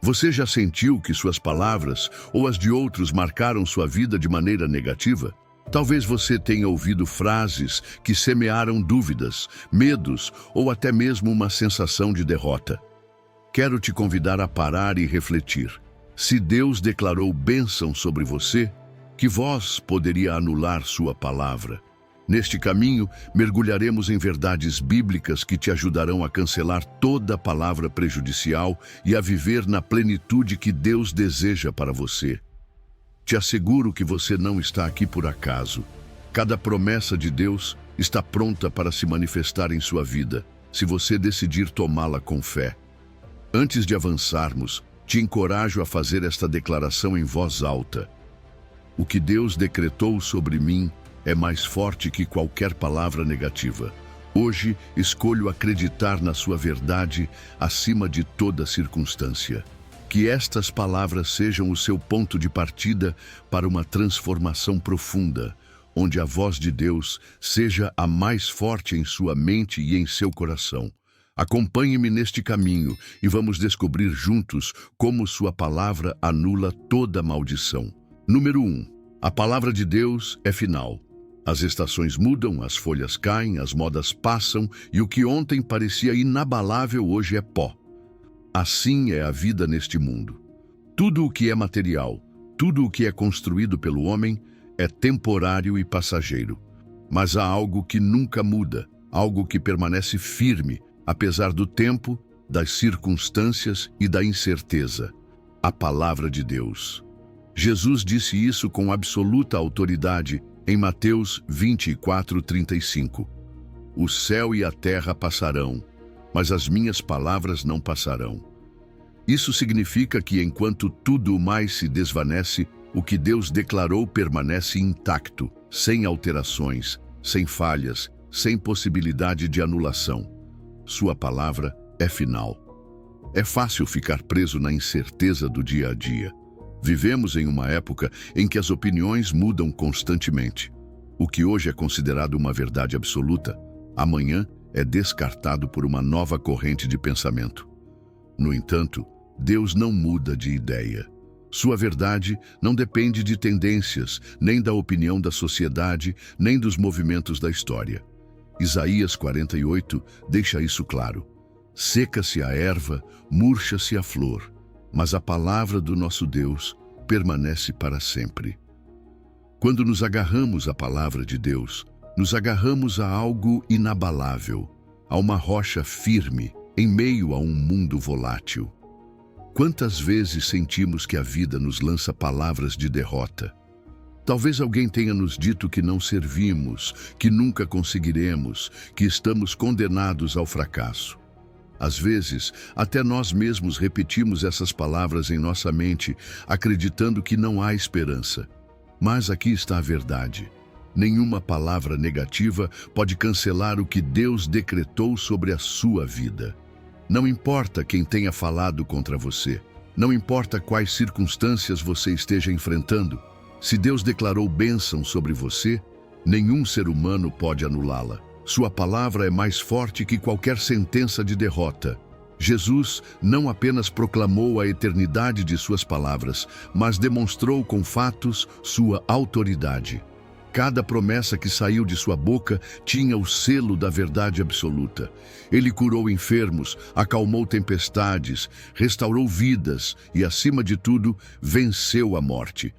Você já sentiu que suas palavras ou as de outros marcaram sua vida de maneira negativa? Talvez você tenha ouvido frases que semearam dúvidas, medos ou até mesmo uma sensação de derrota. Quero te convidar a parar e refletir. Se Deus declarou bênção sobre você, que voz poderia anular sua palavra? Neste caminho, mergulharemos em verdades bíblicas que te ajudarão a cancelar toda palavra prejudicial e a viver na plenitude que Deus deseja para você. Te asseguro que você não está aqui por acaso. Cada promessa de Deus está pronta para se manifestar em sua vida, se você decidir tomá-la com fé. Antes de avançarmos, te encorajo a fazer esta declaração em voz alta. O que Deus decretou sobre mim é mais forte que qualquer palavra negativa. Hoje, escolho acreditar na sua verdade acima de toda circunstância. Que estas palavras sejam o seu ponto de partida para uma transformação profunda, onde a voz de Deus seja a mais forte em sua mente e em seu coração. Acompanhe-me neste caminho e vamos descobrir juntos como sua palavra anula toda maldição. Número 1. A palavra de Deus é final. As estações mudam, as folhas caem, as modas passam e o que ontem parecia inabalável hoje é pó. Assim é a vida neste mundo. Tudo o que é material, tudo o que é construído pelo homem é temporário e passageiro. Mas há algo que nunca muda, algo que permanece firme, apesar do tempo, das circunstâncias e da incerteza. A palavra de Deus. Jesus disse isso com absoluta autoridade em Mateus 24:35. O céu e a terra passarão, mas as minhas palavras não passarão. Isso significa que enquanto tudo mais se desvanece, o que Deus declarou permanece intacto, sem alterações, sem falhas, sem possibilidade de anulação. Sua palavra é final. É fácil ficar preso na incerteza do dia a dia. Vivemos em uma época em que as opiniões mudam constantemente. O que hoje é considerado uma verdade absoluta, amanhã é descartado por uma nova corrente de pensamento. No entanto, Deus não muda de ideia. Sua verdade não depende de tendências, nem da opinião da sociedade, nem dos movimentos da história. Isaías 48 deixa isso claro. Seca-se a erva, murcha-se a flor, mas a palavra do nosso Deus permanece para sempre. Quando nos agarramos à palavra de Deus, nos agarramos a algo inabalável, a uma rocha firme em meio a um mundo volátil. Quantas vezes sentimos que a vida nos lança palavras de derrota? Talvez alguém tenha nos dito que não servimos, que nunca conseguiremos, que estamos condenados ao fracasso. Às vezes, até nós mesmos repetimos essas palavras em nossa mente, acreditando que não há esperança. Mas aqui está a verdade. Nenhuma palavra negativa pode cancelar o que Deus decretou sobre a sua vida. Não importa quem tenha falado contra você, não importa quais circunstâncias você esteja enfrentando, se Deus declarou bênção sobre você, nenhum ser humano pode anulá-la. Sua palavra é mais forte que qualquer sentença de derrota. Jesus não apenas proclamou a eternidade de suas palavras, mas demonstrou com fatos sua autoridade. Cada promessa que saiu de sua boca tinha o selo da verdade absoluta. Ele curou enfermos, acalmou tempestades, restaurou vidas e, acima de tudo, venceu a morte.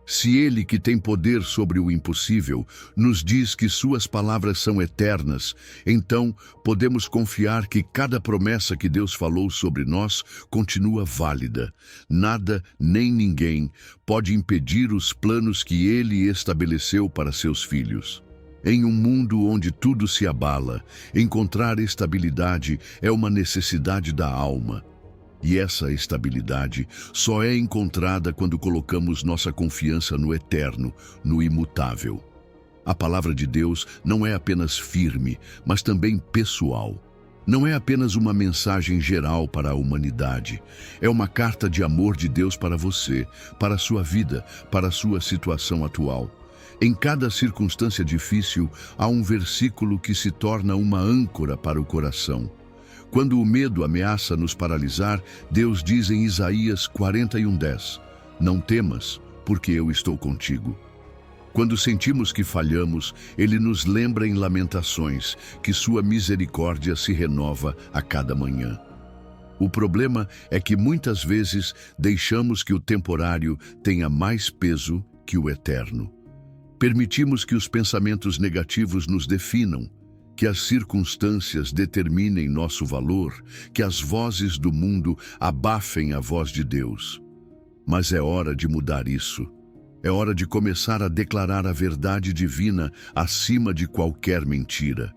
Se Ele, que tem poder sobre o impossível, nos diz que suas palavras são eternas, então podemos confiar que cada promessa que Deus falou sobre nós continua válida. Nada nem ninguém pode impedir os planos que Ele estabeleceu para seus filhos. Em um mundo onde tudo se abala, encontrar estabilidade é uma necessidade da alma. E essa estabilidade só é encontrada quando colocamos nossa confiança no eterno, no imutável. A palavra de Deus não é apenas firme, mas também pessoal. Não é apenas uma mensagem geral para a humanidade. É uma carta de amor de Deus para você, para a sua vida, para a sua situação atual. Em cada circunstância difícil, há um versículo que se torna uma âncora para o coração. Quando o medo ameaça nos paralisar, Deus diz em Isaías 41:10, não temas, porque eu estou contigo. Quando sentimos que falhamos, Ele nos lembra em Lamentações que sua misericórdia se renova a cada manhã. O problema é que muitas vezes deixamos que o temporário tenha mais peso que o eterno. Permitimos que os pensamentos negativos nos definam, que as circunstâncias determinem nosso valor, que as vozes do mundo abafem a voz de Deus. Mas é hora de mudar isso. É hora de começar a declarar a verdade divina acima de qualquer mentira.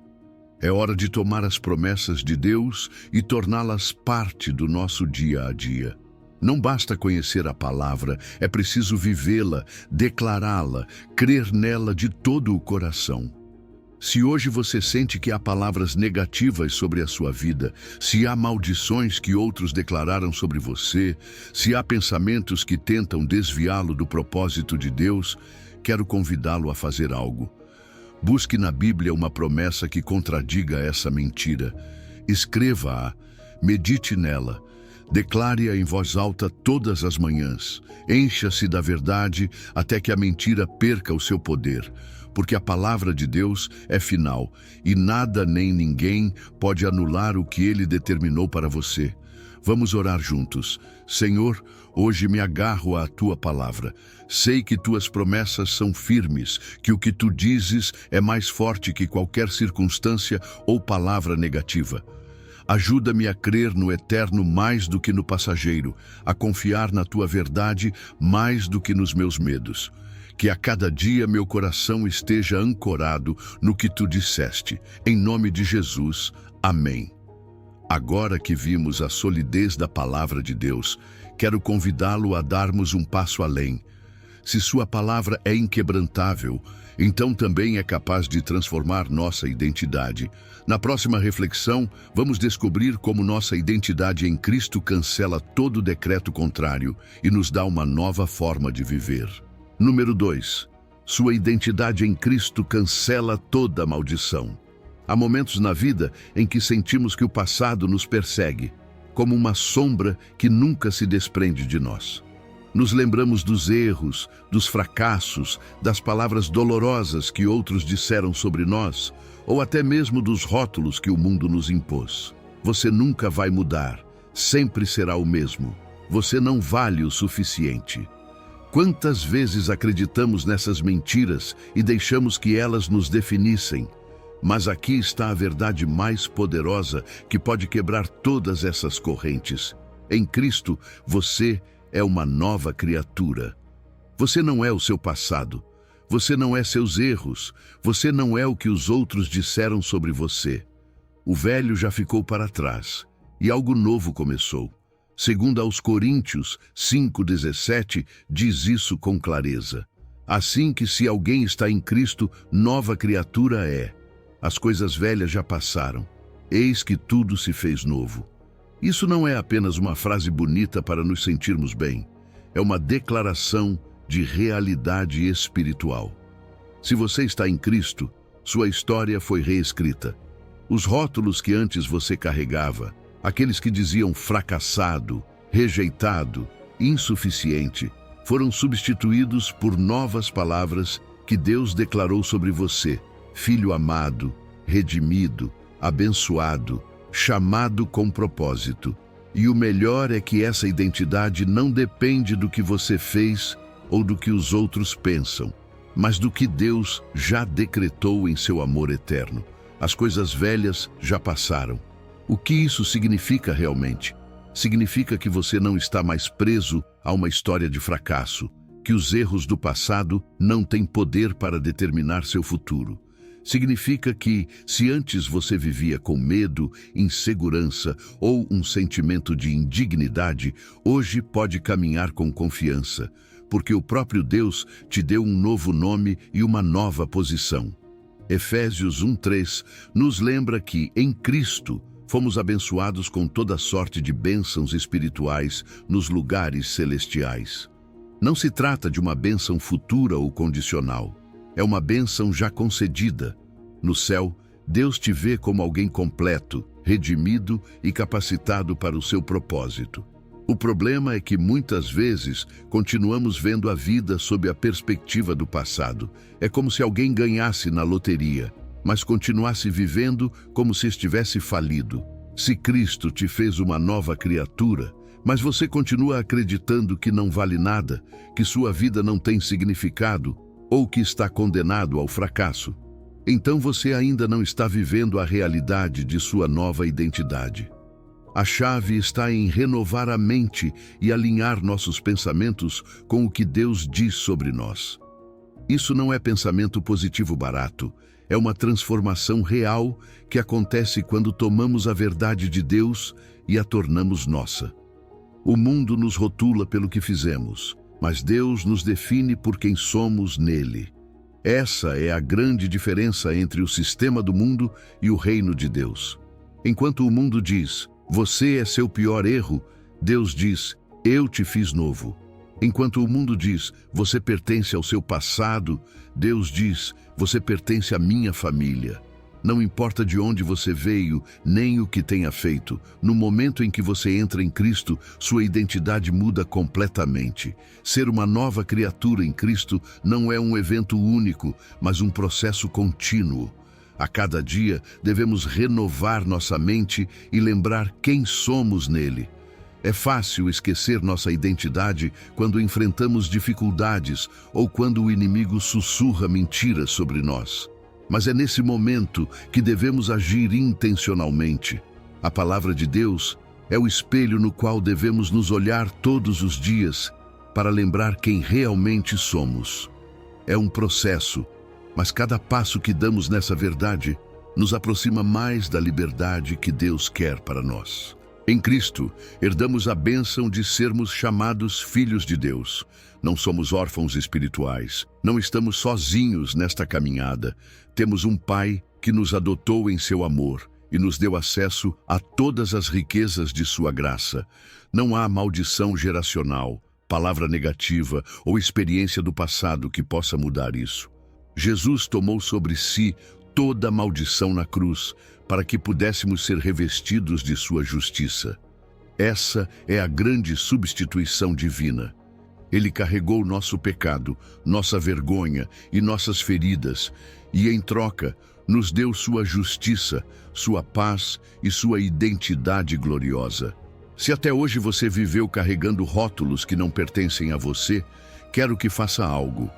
É hora de tomar as promessas de Deus e torná-las parte do nosso dia a dia. Não basta conhecer a palavra, é preciso vivê-la, declará-la, crer nela de todo o coração. Se hoje você sente que há palavras negativas sobre a sua vida, se há maldições que outros declararam sobre você, se há pensamentos que tentam desviá-lo do propósito de Deus, quero convidá-lo a fazer algo. Busque na Bíblia uma promessa que contradiga essa mentira. Escreva-a, medite nela, declare-a em voz alta todas as manhãs. Encha-se da verdade até que a mentira perca o seu poder. Porque a palavra de Deus é final e nada nem ninguém pode anular o que Ele determinou para você. Vamos orar juntos. Senhor, hoje me agarro à Tua palavra. Sei que Tuas promessas são firmes, que o que Tu dizes é mais forte que qualquer circunstância ou palavra negativa. Ajuda-me a crer no eterno mais do que no passageiro, a confiar na Tua verdade mais do que nos meus medos. Que a cada dia meu coração esteja ancorado no que Tu disseste. Em nome de Jesus, amém. Agora que vimos a solidez da palavra de Deus, quero convidá-lo a darmos um passo além. Se Sua palavra é inquebrantável, então também é capaz de transformar nossa identidade. Na próxima reflexão, vamos descobrir como nossa identidade em Cristo cancela todo decreto contrário e nos dá uma nova forma de viver. Número 2. Sua identidade em Cristo cancela toda maldição. Há momentos na vida em que sentimos que o passado nos persegue, como uma sombra que nunca se desprende de nós. Nos lembramos dos erros, dos fracassos, das palavras dolorosas que outros disseram sobre nós, ou até mesmo dos rótulos que o mundo nos impôs. Você nunca vai mudar, sempre será o mesmo. Você não vale o suficiente. Quantas vezes acreditamos nessas mentiras e deixamos que elas nos definissem? Mas aqui está a verdade mais poderosa que pode quebrar todas essas correntes. Em Cristo, você é uma nova criatura. Você não é o seu passado. Você não é seus erros. Você não é o que os outros disseram sobre você. O velho já ficou para trás e algo novo começou. Segundo aos Coríntios 5:17, diz isso com clareza. Assim que se alguém está em Cristo, nova criatura é. As coisas velhas já passaram. Eis que tudo se fez novo. Isso não é apenas uma frase bonita para nos sentirmos bem. É uma declaração de realidade espiritual. Se você está em Cristo, sua história foi reescrita. Os rótulos que antes você carregava, aqueles que diziam fracassado, rejeitado, insuficiente, foram substituídos por novas palavras que Deus declarou sobre você: filho amado, redimido, abençoado, chamado com propósito. E o melhor é que essa identidade não depende do que você fez ou do que os outros pensam, mas do que Deus já decretou em seu amor eterno. As coisas velhas já passaram. O que isso significa realmente? Significa que você não está mais preso a uma história de fracasso, que os erros do passado não têm poder para determinar seu futuro. Significa que, se antes você vivia com medo, insegurança ou um sentimento de indignidade, hoje pode caminhar com confiança, porque o próprio Deus te deu um novo nome e uma nova posição. Efésios 1:3 nos lembra que, em Cristo, fomos abençoados com toda sorte de bênçãos espirituais nos lugares celestiais. Não se trata de uma bênção futura ou condicional. É uma bênção já concedida. No céu, Deus te vê como alguém completo, redimido e capacitado para o seu propósito. O problema é que muitas vezes continuamos vendo a vida sob a perspectiva do passado. É como se alguém ganhasse na loteria, mas continuasse vivendo como se estivesse falido. Se Cristo te fez uma nova criatura, mas você continua acreditando que não vale nada, que sua vida não tem significado ou que está condenado ao fracasso, então você ainda não está vivendo a realidade de sua nova identidade. A chave está em renovar a mente e alinhar nossos pensamentos com o que Deus diz sobre nós. Isso não é pensamento positivo barato, é uma transformação real que acontece quando tomamos a verdade de Deus e a tornamos nossa. O mundo nos rotula pelo que fizemos, mas Deus nos define por quem somos nele. Essa é a grande diferença entre o sistema do mundo e o reino de Deus. Enquanto o mundo diz, você é seu pior erro, Deus diz, eu te fiz novo. Enquanto o mundo diz, você pertence ao seu passado, Deus diz, você pertence à minha família. Não importa de onde você veio, nem o que tenha feito, no momento em que você entra em Cristo, sua identidade muda completamente. Ser uma nova criatura em Cristo não é um evento único, mas um processo contínuo. A cada dia, devemos renovar nossa mente e lembrar quem somos nele. É fácil esquecer nossa identidade quando enfrentamos dificuldades ou quando o inimigo sussurra mentiras sobre nós. Mas é nesse momento que devemos agir intencionalmente. A palavra de Deus é o espelho no qual devemos nos olhar todos os dias para lembrar quem realmente somos. É um processo, mas cada passo que damos nessa verdade nos aproxima mais da liberdade que Deus quer para nós. Em Cristo, herdamos a bênção de sermos chamados filhos de Deus. Não somos órfãos espirituais. Não estamos sozinhos nesta caminhada. Temos um Pai que nos adotou em seu amor e nos deu acesso a todas as riquezas de sua graça. Não há maldição geracional, palavra negativa ou experiência do passado que possa mudar isso. Jesus tomou sobre si toda a maldição na cruz para que pudéssemos ser revestidos de sua justiça. Essa é a grande substituição divina. Ele carregou nosso pecado, nossa vergonha e nossas feridas, e em troca nos deu sua justiça, sua paz e sua identidade gloriosa. Se até hoje você viveu carregando rótulos que não pertencem a você, quero que faça algo.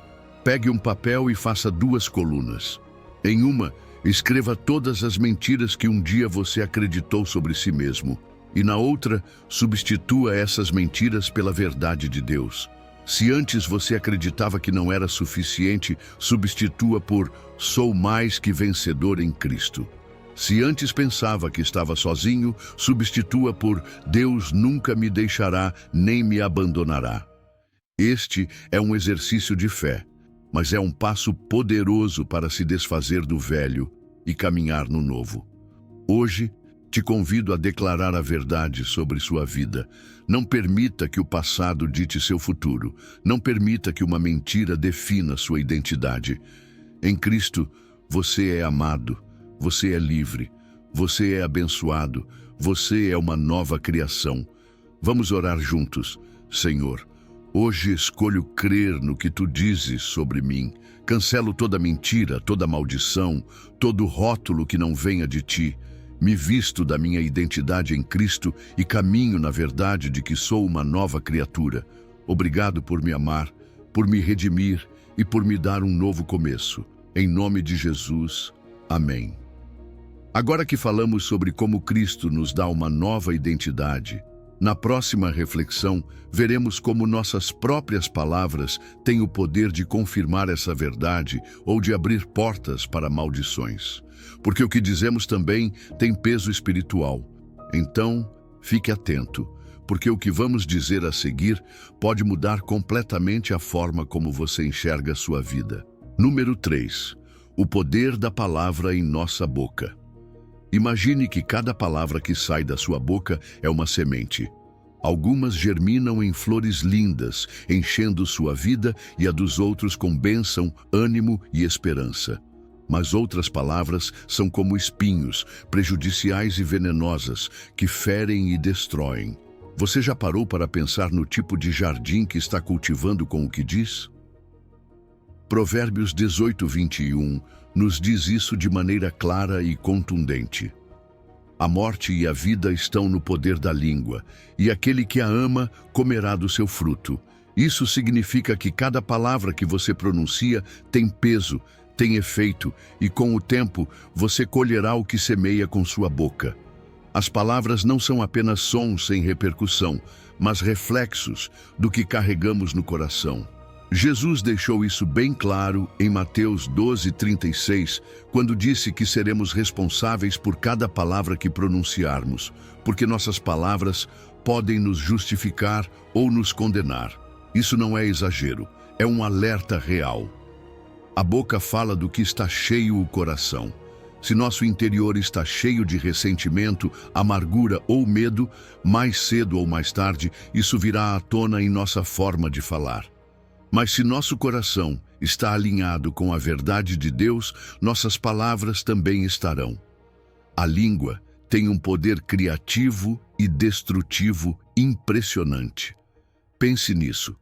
Pegue um papel e faça 2 colunas. Em uma, escreva todas as mentiras que um dia você acreditou sobre si mesmo. E na outra, substitua essas mentiras pela verdade de Deus. Se antes você acreditava que não era suficiente, substitua por sou mais que vencedor em Cristo. Se antes pensava que estava sozinho, substitua por Deus nunca me deixará nem me abandonará. Este é um exercício de fé, mas é um passo poderoso para se desfazer do velho e caminhar no novo. Hoje, te convido a declarar a verdade sobre sua vida. Não permita que o passado dite seu futuro. Não permita que uma mentira defina sua identidade. Em Cristo, você é amado, você é livre, você é abençoado, você é uma nova criação. Vamos orar juntos. Senhor, hoje escolho crer no que Tu dizes sobre mim. Cancelo toda mentira, toda maldição, todo rótulo que não venha de Ti. Me visto da minha identidade em Cristo e caminho na verdade de que sou uma nova criatura. Obrigado por me amar, por me redimir e por me dar um novo começo. Em nome de Jesus. Amém. Agora que falamos sobre como Cristo nos dá uma nova identidade, na próxima reflexão, veremos como nossas próprias palavras têm o poder de confirmar essa verdade ou de abrir portas para maldições. Porque o que dizemos também tem peso espiritual. Então, fique atento, porque o que vamos dizer a seguir pode mudar completamente a forma como você enxerga a sua vida. Número 3. O poder da palavra em nossa boca. Imagine que cada palavra que sai da sua boca é uma semente. Algumas germinam em flores lindas, enchendo sua vida e a dos outros com bênção, ânimo e esperança. Mas outras palavras são como espinhos, prejudiciais e venenosas, que ferem e destroem. Você já parou para pensar no tipo de jardim que está cultivando com o que diz? Provérbios 18:21 nos diz isso de maneira clara e contundente. A morte e a vida estão no poder da língua, e aquele que a ama comerá do seu fruto. Isso significa que cada palavra que você pronuncia tem peso, tem efeito, e com o tempo você colherá o que semeia com sua boca. As palavras não são apenas sons sem repercussão, mas reflexos do que carregamos no coração. Jesus deixou isso bem claro em Mateus 12:36, quando disse que seremos responsáveis por cada palavra que pronunciarmos, porque nossas palavras podem nos justificar ou nos condenar. Isso não é exagero, é um alerta real. A boca fala do que está cheio o coração. Se nosso interior está cheio de ressentimento, amargura ou medo, mais cedo ou mais tarde, isso virá à tona em nossa forma de falar. Mas se nosso coração está alinhado com a verdade de Deus, nossas palavras também estarão. A língua tem um poder criativo e destrutivo impressionante. Pense nisso.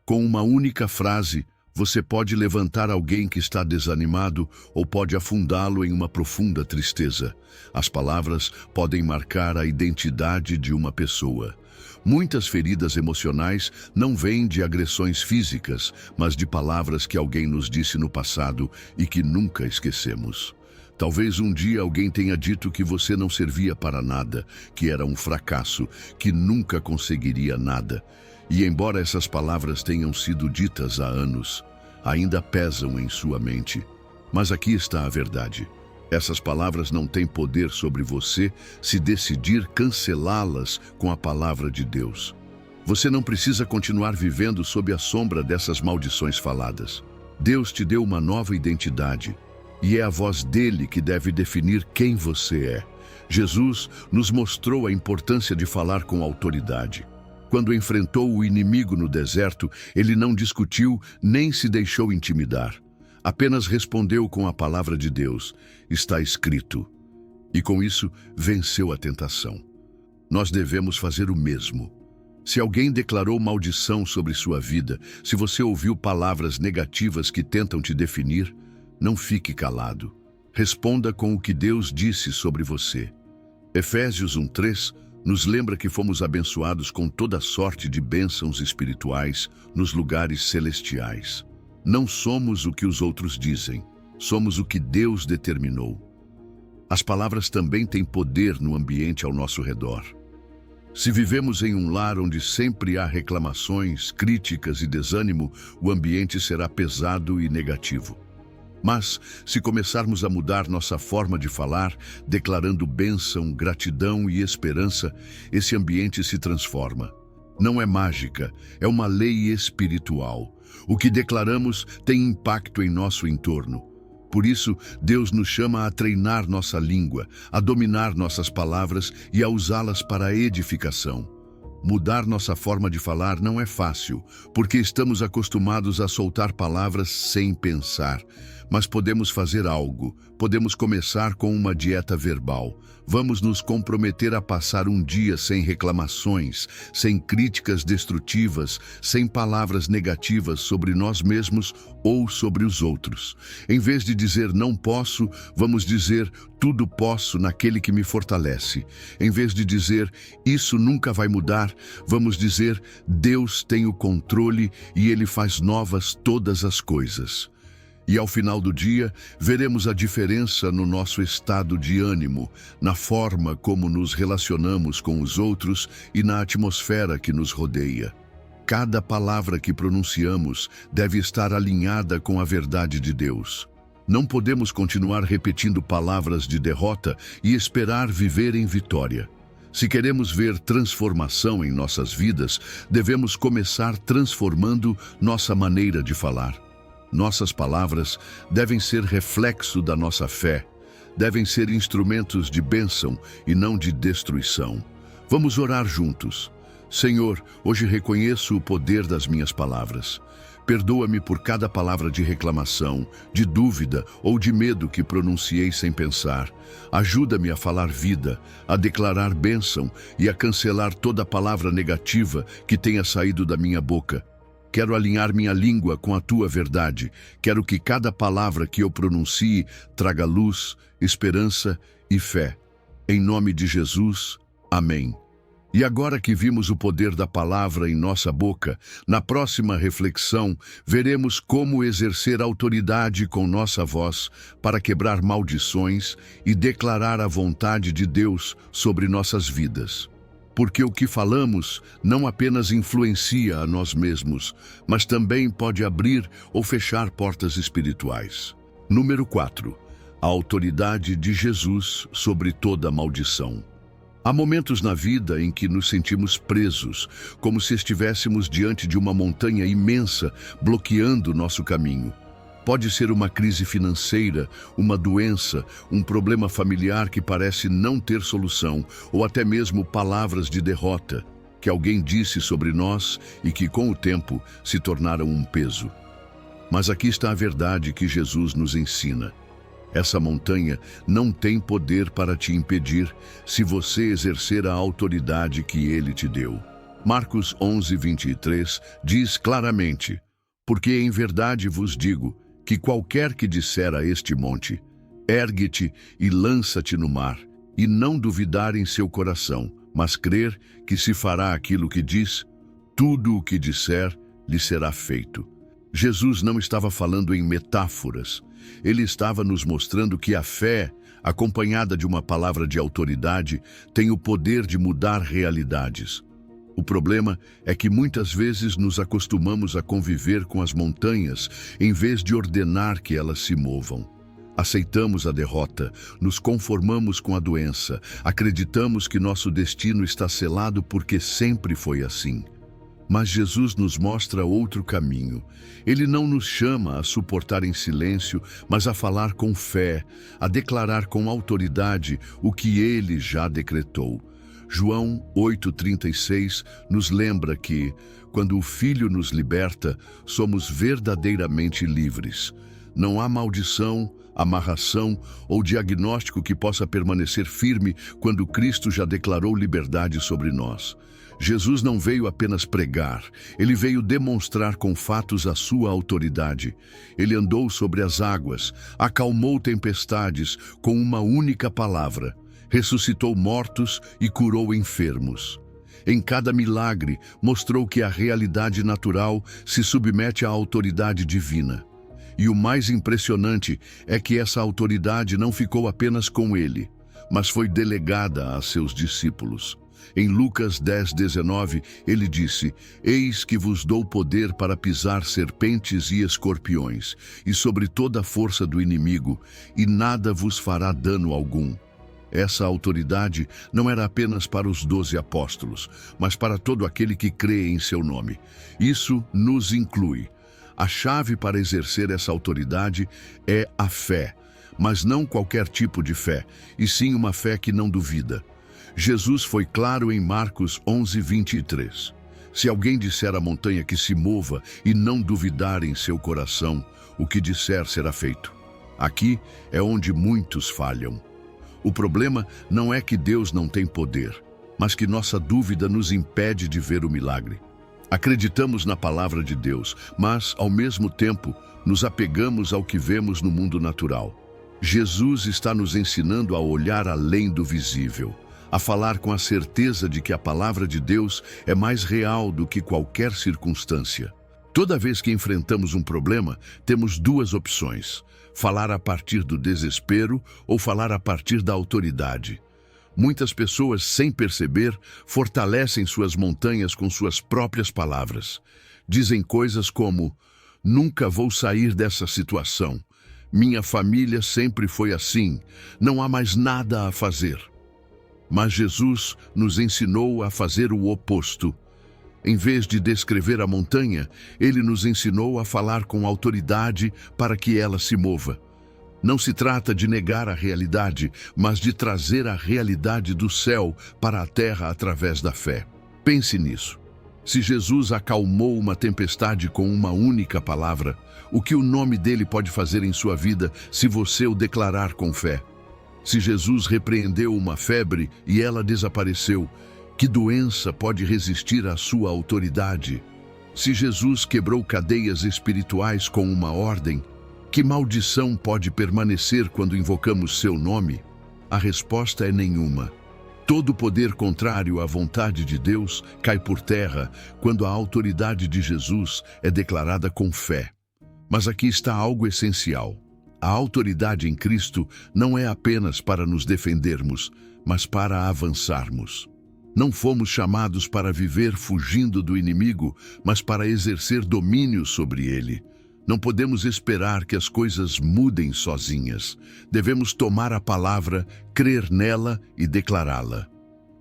Com uma única frase, você pode levantar alguém que está desanimado ou pode afundá-lo em uma profunda tristeza. As palavras podem marcar a identidade de uma pessoa. Muitas feridas emocionais não vêm de agressões físicas, mas de palavras que alguém nos disse no passado e que nunca esquecemos. Talvez um dia alguém tenha dito que você não servia para nada, que era um fracasso, que nunca conseguiria nada. E embora essas palavras tenham sido ditas há anos, ainda pesam em sua mente. Mas aqui está a verdade. Essas palavras não têm poder sobre você se decidir cancelá-las com a palavra de Deus. Você não precisa continuar vivendo sob a sombra dessas maldições faladas. Deus te deu uma nova identidade, e é a voz dele que deve definir quem você é. Jesus nos mostrou a importância de falar com autoridade. Quando enfrentou o inimigo no deserto, ele não discutiu nem se deixou intimidar. Apenas respondeu com a palavra de Deus, está escrito. E com isso, venceu a tentação. Nós devemos fazer o mesmo. Se alguém declarou maldição sobre sua vida, se você ouviu palavras negativas que tentam te definir, não fique calado. Responda com o que Deus disse sobre você. Efésios 1:3 nos lembra que fomos abençoados com toda sorte de bênçãos espirituais nos lugares celestiais. Não somos o que os outros dizem, somos o que Deus determinou. As palavras também têm poder no ambiente ao nosso redor. Se vivemos em um lar onde sempre há reclamações, críticas e desânimo, o ambiente será pesado e negativo. Mas, se começarmos a mudar nossa forma de falar, declarando bênção, gratidão e esperança, esse ambiente se transforma. Não é mágica, é uma lei espiritual. O que declaramos tem impacto em nosso entorno. Por isso, Deus nos chama a treinar nossa língua, a dominar nossas palavras e a usá-las para a edificação. Mudar nossa forma de falar não é fácil, porque estamos acostumados a soltar palavras sem pensar. Mas podemos fazer algo. Podemos começar com uma dieta verbal. Vamos nos comprometer a passar um dia sem reclamações, sem críticas destrutivas, sem palavras negativas sobre nós mesmos ou sobre os outros. Em vez de dizer não posso, vamos dizer tudo posso naquele que me fortalece. Em vez de dizer isso nunca vai mudar, vamos dizer Deus tem o controle e Ele faz novas todas as coisas. E ao final do dia, veremos a diferença no nosso estado de ânimo, na forma como nos relacionamos com os outros e na atmosfera que nos rodeia. Cada palavra que pronunciamos deve estar alinhada com a verdade de Deus. Não podemos continuar repetindo palavras de derrota e esperar viver em vitória. Se queremos ver transformação em nossas vidas, devemos começar transformando nossa maneira de falar. Nossas palavras devem ser reflexo da nossa fé, devem ser instrumentos de bênção e não de destruição. Vamos orar juntos. Senhor, hoje reconheço o poder das minhas palavras. Perdoa-me por cada palavra de reclamação, de dúvida ou de medo que pronunciei sem pensar. Ajuda-me a falar vida, a declarar bênção e a cancelar toda palavra negativa que tenha saído da minha boca. Quero alinhar minha língua com a tua verdade. Quero que cada palavra que eu pronuncie traga luz, esperança e fé. Em nome de Jesus, amém. E agora que vimos o poder da palavra em nossa boca, na próxima reflexão, veremos como exercer autoridade com nossa voz para quebrar maldições e declarar a vontade de Deus sobre nossas vidas. Porque o que falamos não apenas influencia a nós mesmos, mas também pode abrir ou fechar portas espirituais. Número 4. A autoridade de Jesus sobre toda maldição. Há momentos na vida em que nos sentimos presos, como se estivéssemos diante de uma montanha imensa bloqueando nosso caminho. Pode ser uma crise financeira, uma doença, um problema familiar que parece não ter solução, ou até mesmo palavras de derrota que alguém disse sobre nós e que, com o tempo, se tornaram um peso. Mas aqui está a verdade que Jesus nos ensina. Essa montanha não tem poder para te impedir se você exercer a autoridade que Ele te deu. Marcos 11:23 diz claramente: porque em verdade vos digo que qualquer que disser a este monte, ergue-te e lança-te no mar, e não duvidar em seu coração, mas crer que se fará aquilo que diz, tudo o que disser lhe será feito. Jesus não estava falando em metáforas. Ele estava nos mostrando que a fé, acompanhada de uma palavra de autoridade, tem o poder de mudar realidades. O problema é que muitas vezes nos acostumamos a conviver com as montanhas em vez de ordenar que elas se movam. Aceitamos a derrota, nos conformamos com a doença, acreditamos que nosso destino está selado porque sempre foi assim. Mas Jesus nos mostra outro caminho. Ele não nos chama a suportar em silêncio, mas a falar com fé, a declarar com autoridade o que Ele já decretou. João 8,36 nos lembra que, quando o Filho nos liberta, somos verdadeiramente livres. Não há maldição, amarração ou diagnóstico que possa permanecer firme quando Cristo já declarou liberdade sobre nós. Jesus não veio apenas pregar, ele veio demonstrar com fatos a sua autoridade. Ele andou sobre as águas, acalmou tempestades com uma única palavra, ressuscitou mortos e curou enfermos. Em cada milagre, mostrou que a realidade natural se submete à autoridade divina. E o mais impressionante é que essa autoridade não ficou apenas com ele, mas foi delegada a seus discípulos. Em Lucas 10:19, ele disse: eis que vos dou poder para pisar serpentes e escorpiões, e sobre toda a força do inimigo, e nada vos fará dano algum. Essa autoridade não era apenas para os 12 apóstolos, mas para todo aquele que crê em seu nome. Isso nos inclui. A chave para exercer essa autoridade é a fé, mas não qualquer tipo de fé, e sim uma fé que não duvida. Jesus foi claro em Marcos 11:23. Se alguém disser à montanha que se mova e não duvidar em seu coração, o que disser será feito. Aqui é onde muitos falham. O problema não é que Deus não tem poder, mas que nossa dúvida nos impede de ver o milagre. Acreditamos na palavra de Deus, mas, ao mesmo tempo, nos apegamos ao que vemos no mundo natural. Jesus está nos ensinando a olhar além do visível, a falar com a certeza de que a palavra de Deus é mais real do que qualquer circunstância. Toda vez que enfrentamos um problema, temos duas opções: falar a partir do desespero ou falar a partir da autoridade. Muitas pessoas, sem perceber, fortalecem suas montanhas com suas próprias palavras. Dizem coisas como: nunca vou sair dessa situação. Minha família sempre foi assim. Não há mais nada a fazer. Mas Jesus nos ensinou a fazer o oposto. Em vez de descrever a montanha, ele nos ensinou a falar com autoridade para que ela se mova. Não se trata de negar a realidade, mas de trazer a realidade do céu para a terra através da fé. Pense nisso. Se Jesus acalmou uma tempestade com uma única palavra, o que o nome dele pode fazer em sua vida se você o declarar com fé? Se Jesus repreendeu uma febre e ela desapareceu, que doença pode resistir à sua autoridade? Se Jesus quebrou cadeias espirituais com uma ordem, que maldição pode permanecer quando invocamos seu nome? A resposta é nenhuma. Todo poder contrário à vontade de Deus cai por terra quando a autoridade de Jesus é declarada com fé. Mas aqui está algo essencial. A autoridade em Cristo não é apenas para nos defendermos, mas para avançarmos. Não fomos chamados para viver fugindo do inimigo, mas para exercer domínio sobre ele. Não podemos esperar que as coisas mudem sozinhas. Devemos tomar a palavra, crer nela e declará-la.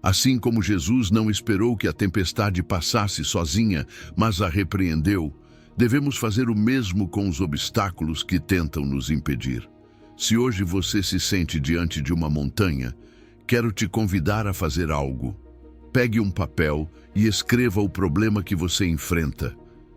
Assim como Jesus não esperou que a tempestade passasse sozinha, mas a repreendeu, devemos fazer o mesmo com os obstáculos que tentam nos impedir. Se hoje você se sente diante de uma montanha, quero te convidar a fazer algo. Pegue um papel e escreva o problema que você enfrenta.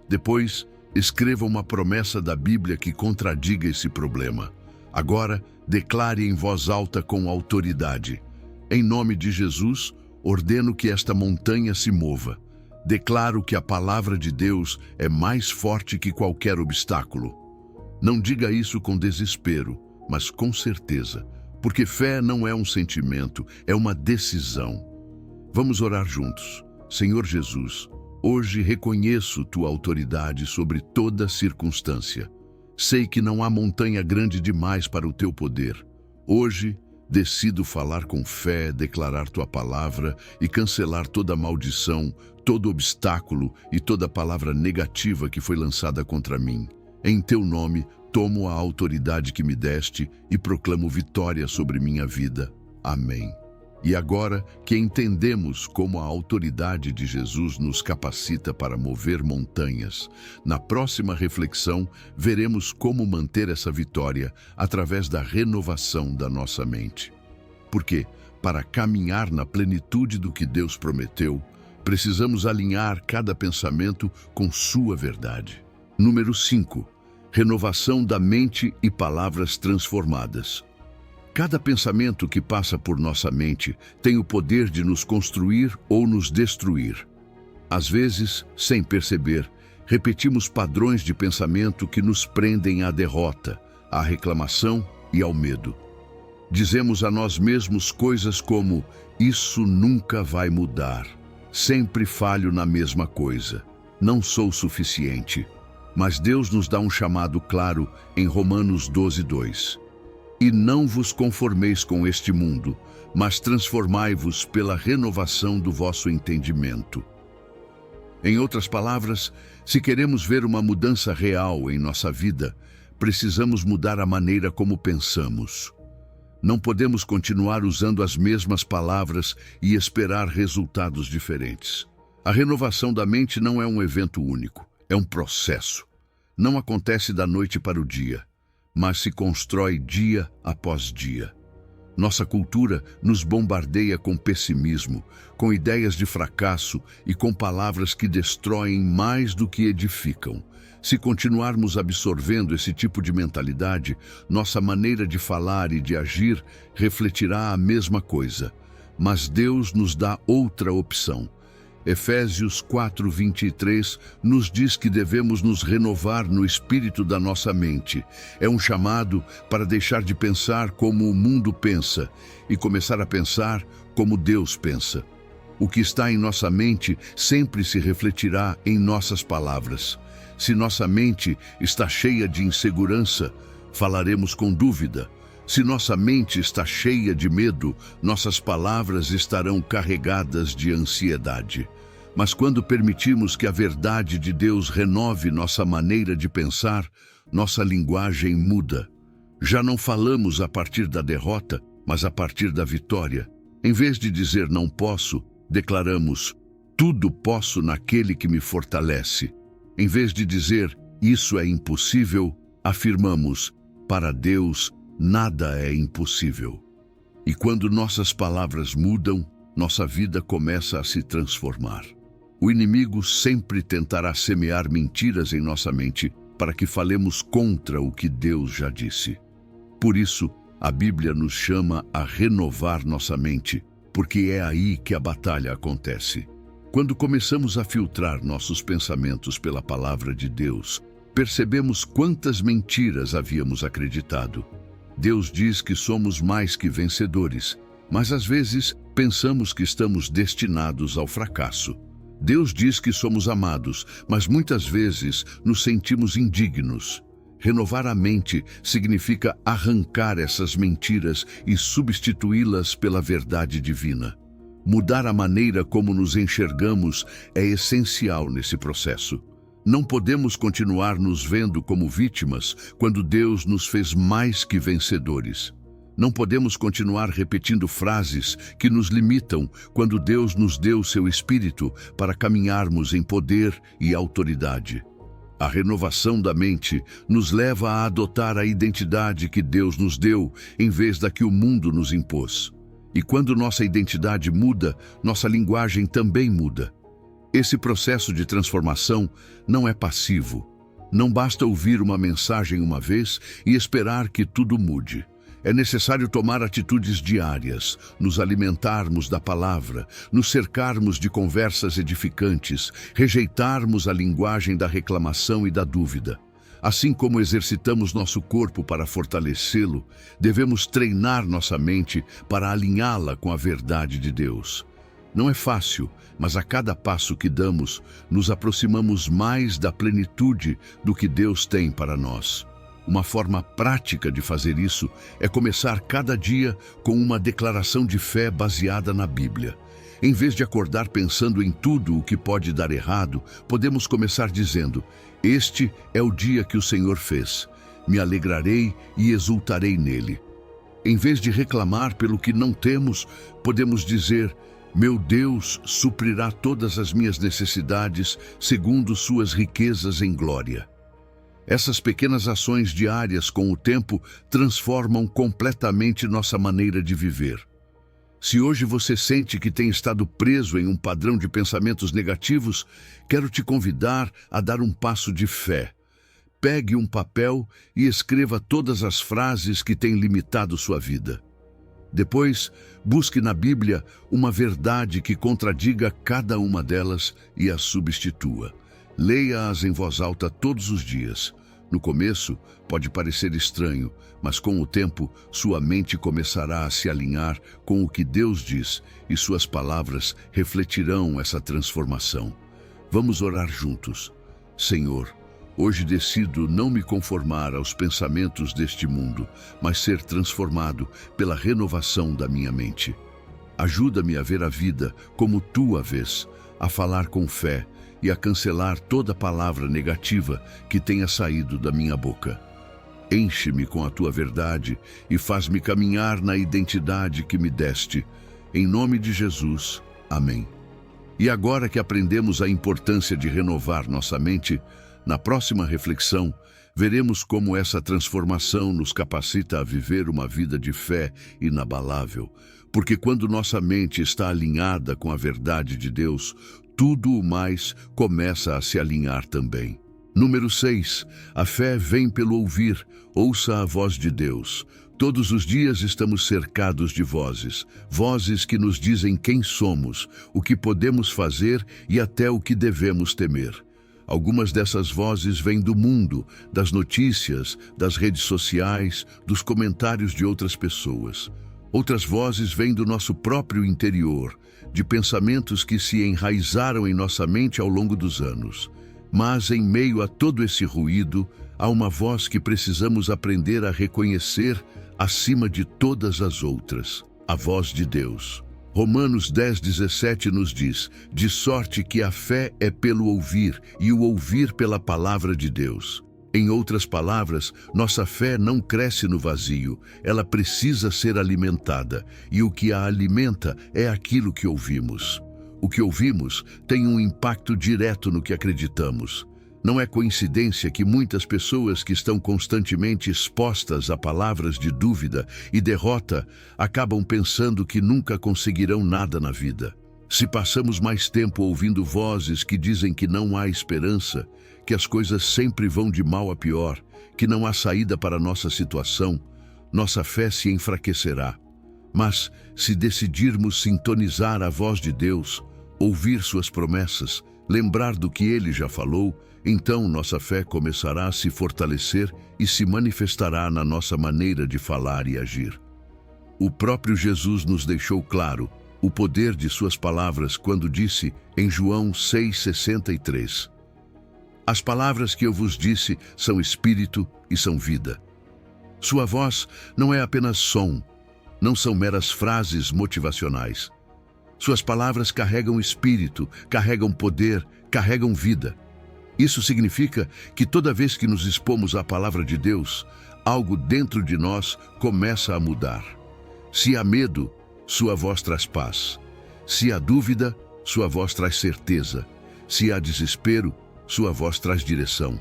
Depois, escreva uma promessa da Bíblia que contradiga esse problema. Agora, declare em voz alta com autoridade. Em nome de Jesus, ordeno que esta montanha se mova. Declaro que a palavra de Deus é mais forte que qualquer obstáculo. Não diga isso com desespero, mas com certeza, porque fé não é um sentimento, é uma decisão. Vamos orar juntos. Senhor Jesus, hoje reconheço tua autoridade sobre toda circunstância. Sei que não há montanha grande demais para o teu poder. Hoje, decido falar com fé, declarar tua palavra e cancelar toda maldição, todo obstáculo e toda palavra negativa que foi lançada contra mim. Em teu nome, tomo a autoridade que me deste e proclamo vitória sobre minha vida. Amém. E agora que entendemos como a autoridade de Jesus nos capacita para mover montanhas, na próxima reflexão veremos como manter essa vitória através da renovação da nossa mente. Porque, para caminhar na plenitude do que Deus prometeu, precisamos alinhar cada pensamento com sua verdade. Número 5. Renovação da mente e palavras transformadas. Cada pensamento que passa por nossa mente tem o poder de nos construir ou nos destruir. Às vezes, sem perceber, repetimos padrões de pensamento que nos prendem à derrota, à reclamação e ao medo. Dizemos a nós mesmos coisas como: isso nunca vai mudar, sempre falho na mesma coisa, não sou suficiente. Mas Deus nos dá um chamado claro em Romanos 12:2. E não vos conformeis com este mundo, mas transformai-vos pela renovação do vosso entendimento. Em outras palavras, se queremos ver uma mudança real em nossa vida, precisamos mudar a maneira como pensamos. Não podemos continuar usando as mesmas palavras e esperar resultados diferentes. A renovação da mente não é um evento único, é um processo. Não acontece da noite para o dia, mas se constrói dia após dia. Nossa cultura nos bombardeia com pessimismo, com ideias de fracasso e com palavras que destroem mais do que edificam. Se continuarmos absorvendo esse tipo de mentalidade, nossa maneira de falar e de agir refletirá a mesma coisa. Mas Deus nos dá outra opção. Efésios 4:23 nos diz que devemos nos renovar no espírito da nossa mente. É um chamado para deixar de pensar como o mundo pensa e começar a pensar como Deus pensa. O que está em nossa mente sempre se refletirá em nossas palavras. Se nossa mente está cheia de insegurança, falaremos com dúvida. Se nossa mente está cheia de medo, nossas palavras estarão carregadas de ansiedade. Mas quando permitimos que a verdade de Deus renove nossa maneira de pensar, nossa linguagem muda. Já não falamos a partir da derrota, mas a partir da vitória. Em vez de dizer não posso, declaramos: tudo posso naquele que me fortalece. Em vez de dizer isso é impossível, afirmamos: para Deus, nada é impossível. E quando nossas palavras mudam, nossa vida começa a se transformar. O inimigo sempre tentará semear mentiras em nossa mente para que falemos contra o que Deus já disse. Por isso, a Bíblia nos chama a renovar nossa mente, porque é aí que a batalha acontece. Quando começamos a filtrar nossos pensamentos pela palavra de Deus, percebemos quantas mentiras havíamos acreditado. Deus diz que somos mais que vencedores, mas às vezes pensamos que estamos destinados ao fracasso. Deus diz que somos amados, mas muitas vezes nos sentimos indignos. Renovar a mente significa arrancar essas mentiras e substituí-las pela verdade divina. Mudar a maneira como nos enxergamos é essencial nesse processo. Não podemos continuar nos vendo como vítimas quando Deus nos fez mais que vencedores. Não podemos continuar repetindo frases que nos limitam quando Deus nos deu seu Espírito para caminharmos em poder e autoridade. A renovação da mente nos leva a adotar a identidade que Deus nos deu em vez da que o mundo nos impôs. E quando nossa identidade muda, nossa linguagem também muda. Esse processo de transformação não é passivo. Não basta ouvir uma mensagem uma vez e esperar que tudo mude. É necessário tomar atitudes diárias, nos alimentarmos da palavra, nos cercarmos de conversas edificantes, rejeitarmos a linguagem da reclamação e da dúvida. Assim como exercitamos nosso corpo para fortalecê-lo, devemos treinar nossa mente para alinhá-la com a verdade de Deus. Não é fácil, mas a cada passo que damos, nos aproximamos mais da plenitude do que Deus tem para nós. Uma forma prática de fazer isso é começar cada dia com uma declaração de fé baseada na Bíblia. Em vez de acordar pensando em tudo o que pode dar errado, podemos começar dizendo: "Este é o dia que o Senhor fez. Me alegrarei e exultarei nele." Em vez de reclamar pelo que não temos, podemos dizer: "Meu Deus suprirá todas as minhas necessidades segundo suas riquezas em glória." Essas pequenas ações diárias, com o tempo, transformam completamente nossa maneira de viver. Se hoje você sente que tem estado preso em um padrão de pensamentos negativos, quero te convidar a dar um passo de fé. Pegue um papel e escreva todas as frases que têm limitado sua vida. Depois, busque na Bíblia uma verdade que contradiga cada uma delas e as substitua. Leia-as em voz alta todos os dias. No começo, pode parecer estranho, mas com o tempo, sua mente começará a se alinhar com o que Deus diz e suas palavras refletirão essa transformação. Vamos orar juntos. Senhor, hoje decido não me conformar aos pensamentos deste mundo, mas ser transformado pela renovação da minha mente. Ajuda-me a ver a vida como Tu a vês, a falar com fé e a cancelar toda palavra negativa que tenha saído da minha boca. Enche-me com a Tua verdade e faz-me caminhar na identidade que me deste. Em nome de Jesus. Amém. E agora que aprendemos a importância de renovar nossa mente, na próxima reflexão, veremos como essa transformação nos capacita a viver uma vida de fé inabalável. Porque quando nossa mente está alinhada com a verdade de Deus, tudo o mais começa a se alinhar também. Número 6. A fé vem pelo ouvir. Ouça a voz de Deus. Todos os dias estamos cercados de vozes. Vozes que nos dizem quem somos, o que podemos fazer e até o que devemos temer. Algumas dessas vozes vêm do mundo, das notícias, das redes sociais, dos comentários de outras pessoas. Outras vozes vêm do nosso próprio interior, de pensamentos que se enraizaram em nossa mente ao longo dos anos. Mas, em meio a todo esse ruído, há uma voz que precisamos aprender a reconhecer acima de todas as outras: a voz de Deus. Romanos 10:17 nos diz: "De sorte que a fé é pelo ouvir, e o ouvir pela palavra de Deus." Em outras palavras, nossa fé não cresce no vazio, ela precisa ser alimentada, e o que a alimenta é aquilo que ouvimos. O que ouvimos tem um impacto direto no que acreditamos. Não é coincidência que muitas pessoas que estão constantemente expostas a palavras de dúvida e derrota acabam pensando que nunca conseguirão nada na vida. Se passamos mais tempo ouvindo vozes que dizem que não há esperança, que as coisas sempre vão de mal a pior, que não há saída para nossa situação, nossa fé se enfraquecerá. Mas, se decidirmos sintonizar a voz de Deus, ouvir suas promessas, lembrar do que Ele já falou, então nossa fé começará a se fortalecer e se manifestará na nossa maneira de falar e agir. O próprio Jesus nos deixou claro o poder de suas palavras quando disse em João 6,63: As palavras que eu vos disse são espírito e são vida. Sua voz não é apenas som, não são meras frases motivacionais. Suas palavras carregam espírito, carregam poder, carregam vida. Isso significa que toda vez que nos expomos à palavra de Deus, algo dentro de nós começa a mudar. Se há medo, sua voz traz paz. Se há dúvida, sua voz traz certeza. Se há desespero, sua voz traz direção.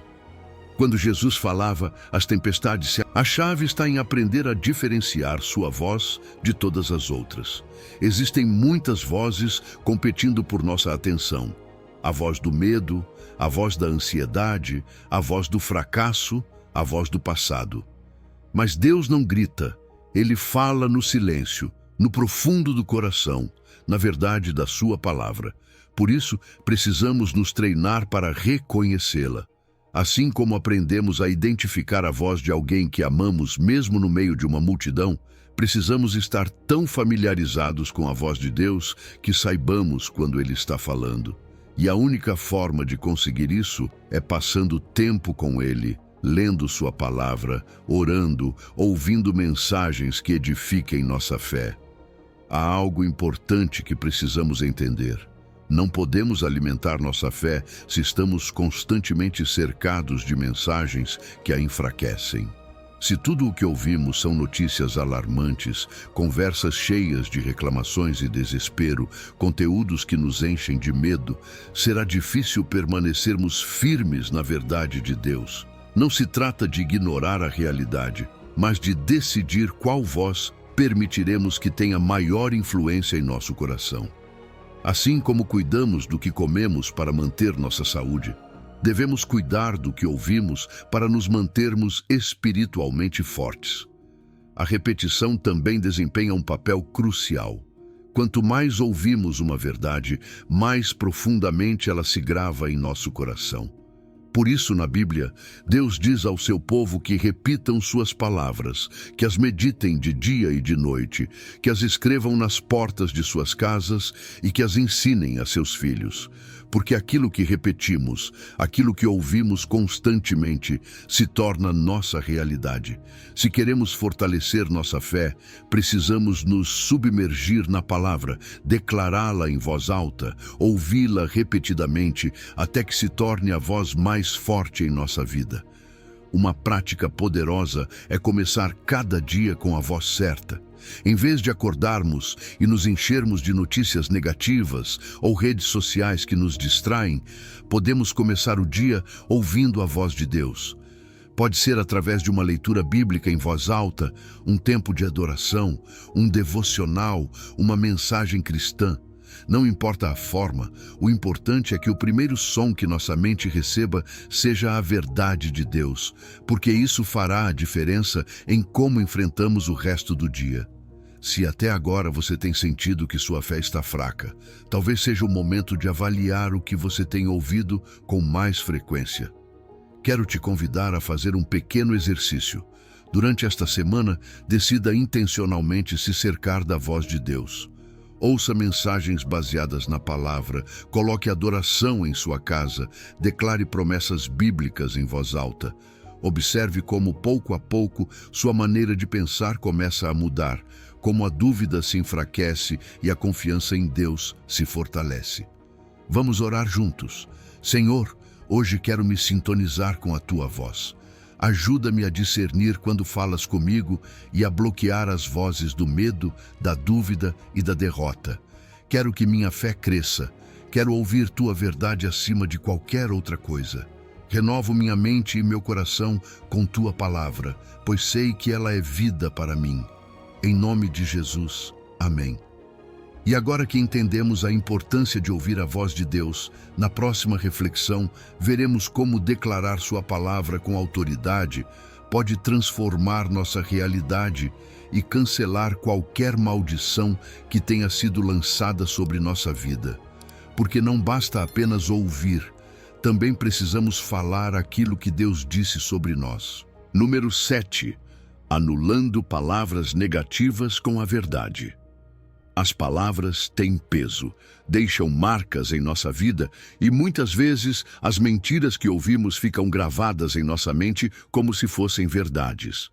Quando Jesus falava, as tempestades se... A chave está em aprender a diferenciar sua voz de todas as outras. Existem muitas vozes competindo por nossa atenção. A voz do medo, a voz da ansiedade, a voz do fracasso, a voz do passado. Mas Deus não grita, Ele fala no silêncio, no profundo do coração, na verdade da sua palavra. Por isso, precisamos nos treinar para reconhecê-la. Assim como aprendemos a identificar a voz de alguém que amamos mesmo no meio de uma multidão, precisamos estar tão familiarizados com a voz de Deus que saibamos quando Ele está falando. E a única forma de conseguir isso é passando tempo com Ele, lendo sua palavra, orando, ouvindo mensagens que edifiquem nossa fé. Há algo importante que precisamos entender. Não podemos alimentar nossa fé se estamos constantemente cercados de mensagens que a enfraquecem. Se tudo o que ouvimos são notícias alarmantes, conversas cheias de reclamações e desespero, conteúdos que nos enchem de medo, será difícil permanecermos firmes na verdade de Deus. Não se trata de ignorar a realidade, mas de decidir qual voz permitiremos que tenha maior influência em nosso coração. Assim como cuidamos do que comemos para manter nossa saúde, devemos cuidar do que ouvimos para nos mantermos espiritualmente fortes. A repetição também desempenha um papel crucial. Quanto mais ouvimos uma verdade, mais profundamente ela se grava em nosso coração. Por isso, na Bíblia, Deus diz ao seu povo que repitam suas palavras, que as meditem de dia e de noite, que as escrevam nas portas de suas casas e que as ensinem a seus filhos. Porque aquilo que repetimos, aquilo que ouvimos constantemente, se torna nossa realidade. Se queremos fortalecer nossa fé, precisamos nos submergir na palavra, declará-la em voz alta, ouvi-la repetidamente, até que se torne a voz mais forte em nossa vida. Uma prática poderosa é começar cada dia com a voz certa. Em vez de acordarmos e nos enchermos de notícias negativas ou redes sociais que nos distraem, podemos começar o dia ouvindo a voz de Deus. Pode ser através de uma leitura bíblica em voz alta, um tempo de adoração, um devocional, uma mensagem cristã. Não importa a forma, o importante é que o primeiro som que nossa mente receba seja a verdade de Deus, porque isso fará a diferença em como enfrentamos o resto do dia. Se até agora você tem sentido que sua fé está fraca, talvez seja o momento de avaliar o que você tem ouvido com mais frequência. Quero te convidar a fazer um pequeno exercício. Durante esta semana, decida intencionalmente se cercar da voz de Deus. Ouça mensagens baseadas na palavra, coloque adoração em sua casa, declare promessas bíblicas em voz alta. Observe como, pouco a pouco, sua maneira de pensar começa a mudar, como a dúvida se enfraquece e a confiança em Deus se fortalece. Vamos orar juntos. Senhor, hoje quero me sintonizar com a Tua voz. Ajuda-me a discernir quando falas comigo e a bloquear as vozes do medo, da dúvida e da derrota. Quero que minha fé cresça. Quero ouvir Tua verdade acima de qualquer outra coisa. Renovo minha mente e meu coração com Tua palavra, pois sei que ela é vida para mim. Em nome de Jesus. Amém. E agora que entendemos a importância de ouvir a voz de Deus, na próxima reflexão, veremos como declarar sua palavra com autoridade pode transformar nossa realidade e cancelar qualquer maldição que tenha sido lançada sobre nossa vida. Porque não basta apenas ouvir, também precisamos falar aquilo que Deus disse sobre nós. Número 7. Anulando palavras negativas com a verdade. As palavras têm peso, deixam marcas em nossa vida e muitas vezes as mentiras que ouvimos ficam gravadas em nossa mente como se fossem verdades.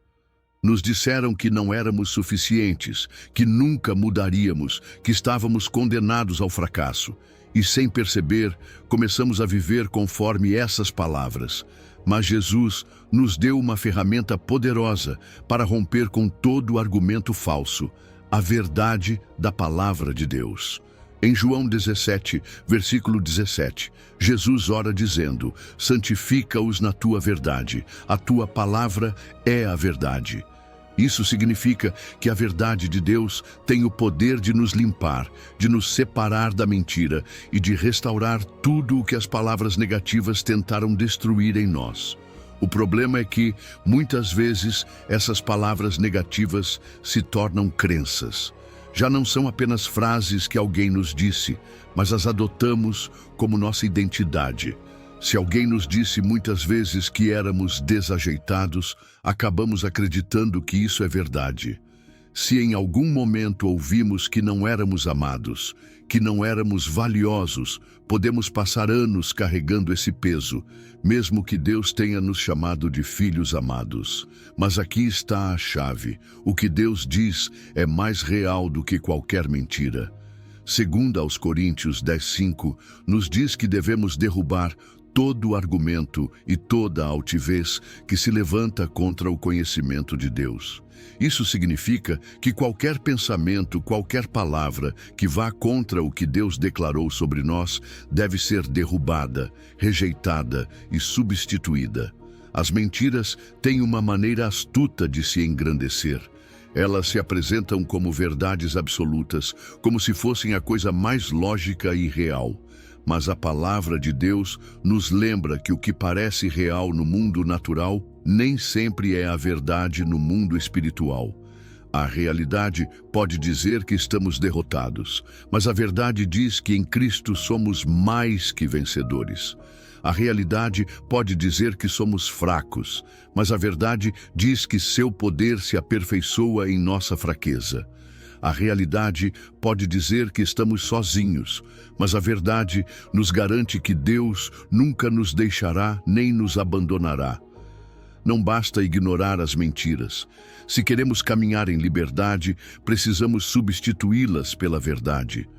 Nos disseram que não éramos suficientes, que nunca mudaríamos, que estávamos condenados ao fracasso. E sem perceber, começamos a viver conforme essas palavras. Mas Jesus nos deu uma ferramenta poderosa para romper com todo o argumento falso, a verdade da palavra de Deus. Em João 17, versículo 17, Jesus ora dizendo: santifica-os na tua verdade, a tua palavra é a verdade. Isso significa que a verdade de Deus tem o poder de nos limpar, de nos separar da mentira e de restaurar tudo o que as palavras negativas tentaram destruir em nós. O problema é que, muitas vezes, essas palavras negativas se tornam crenças. Já não são apenas frases que alguém nos disse, mas as adotamos como nossa identidade. Se alguém nos disse muitas vezes que éramos desajeitados, acabamos acreditando que isso é verdade. Se em algum momento ouvimos que não éramos amados, que não éramos valiosos, podemos passar anos carregando esse peso, mesmo que Deus tenha nos chamado de filhos amados. Mas aqui está a chave. O que Deus diz é mais real do que qualquer mentira. Segundo aos Coríntios 10:5, nos diz que devemos derrubar todo o argumento e toda a altivez que se levanta contra o conhecimento de Deus. Isso significa que qualquer pensamento, qualquer palavra que vá contra o que Deus declarou sobre nós deve ser derrubada, rejeitada e substituída. As mentiras têm uma maneira astuta de se engrandecer. Elas se apresentam como verdades absolutas, como se fossem a coisa mais lógica e real. Mas a palavra de Deus nos lembra que o que parece real no mundo natural nem sempre é a verdade no mundo espiritual. A realidade pode dizer que estamos derrotados, mas a verdade diz que em Cristo somos mais que vencedores. A realidade pode dizer que somos fracos, mas a verdade diz que seu poder se aperfeiçoa em nossa fraqueza. A realidade pode dizer que estamos sozinhos, mas a verdade nos garante que Deus nunca nos deixará nem nos abandonará. Não basta ignorar as mentiras. Se queremos caminhar em liberdade, precisamos substituí-las pela verdade.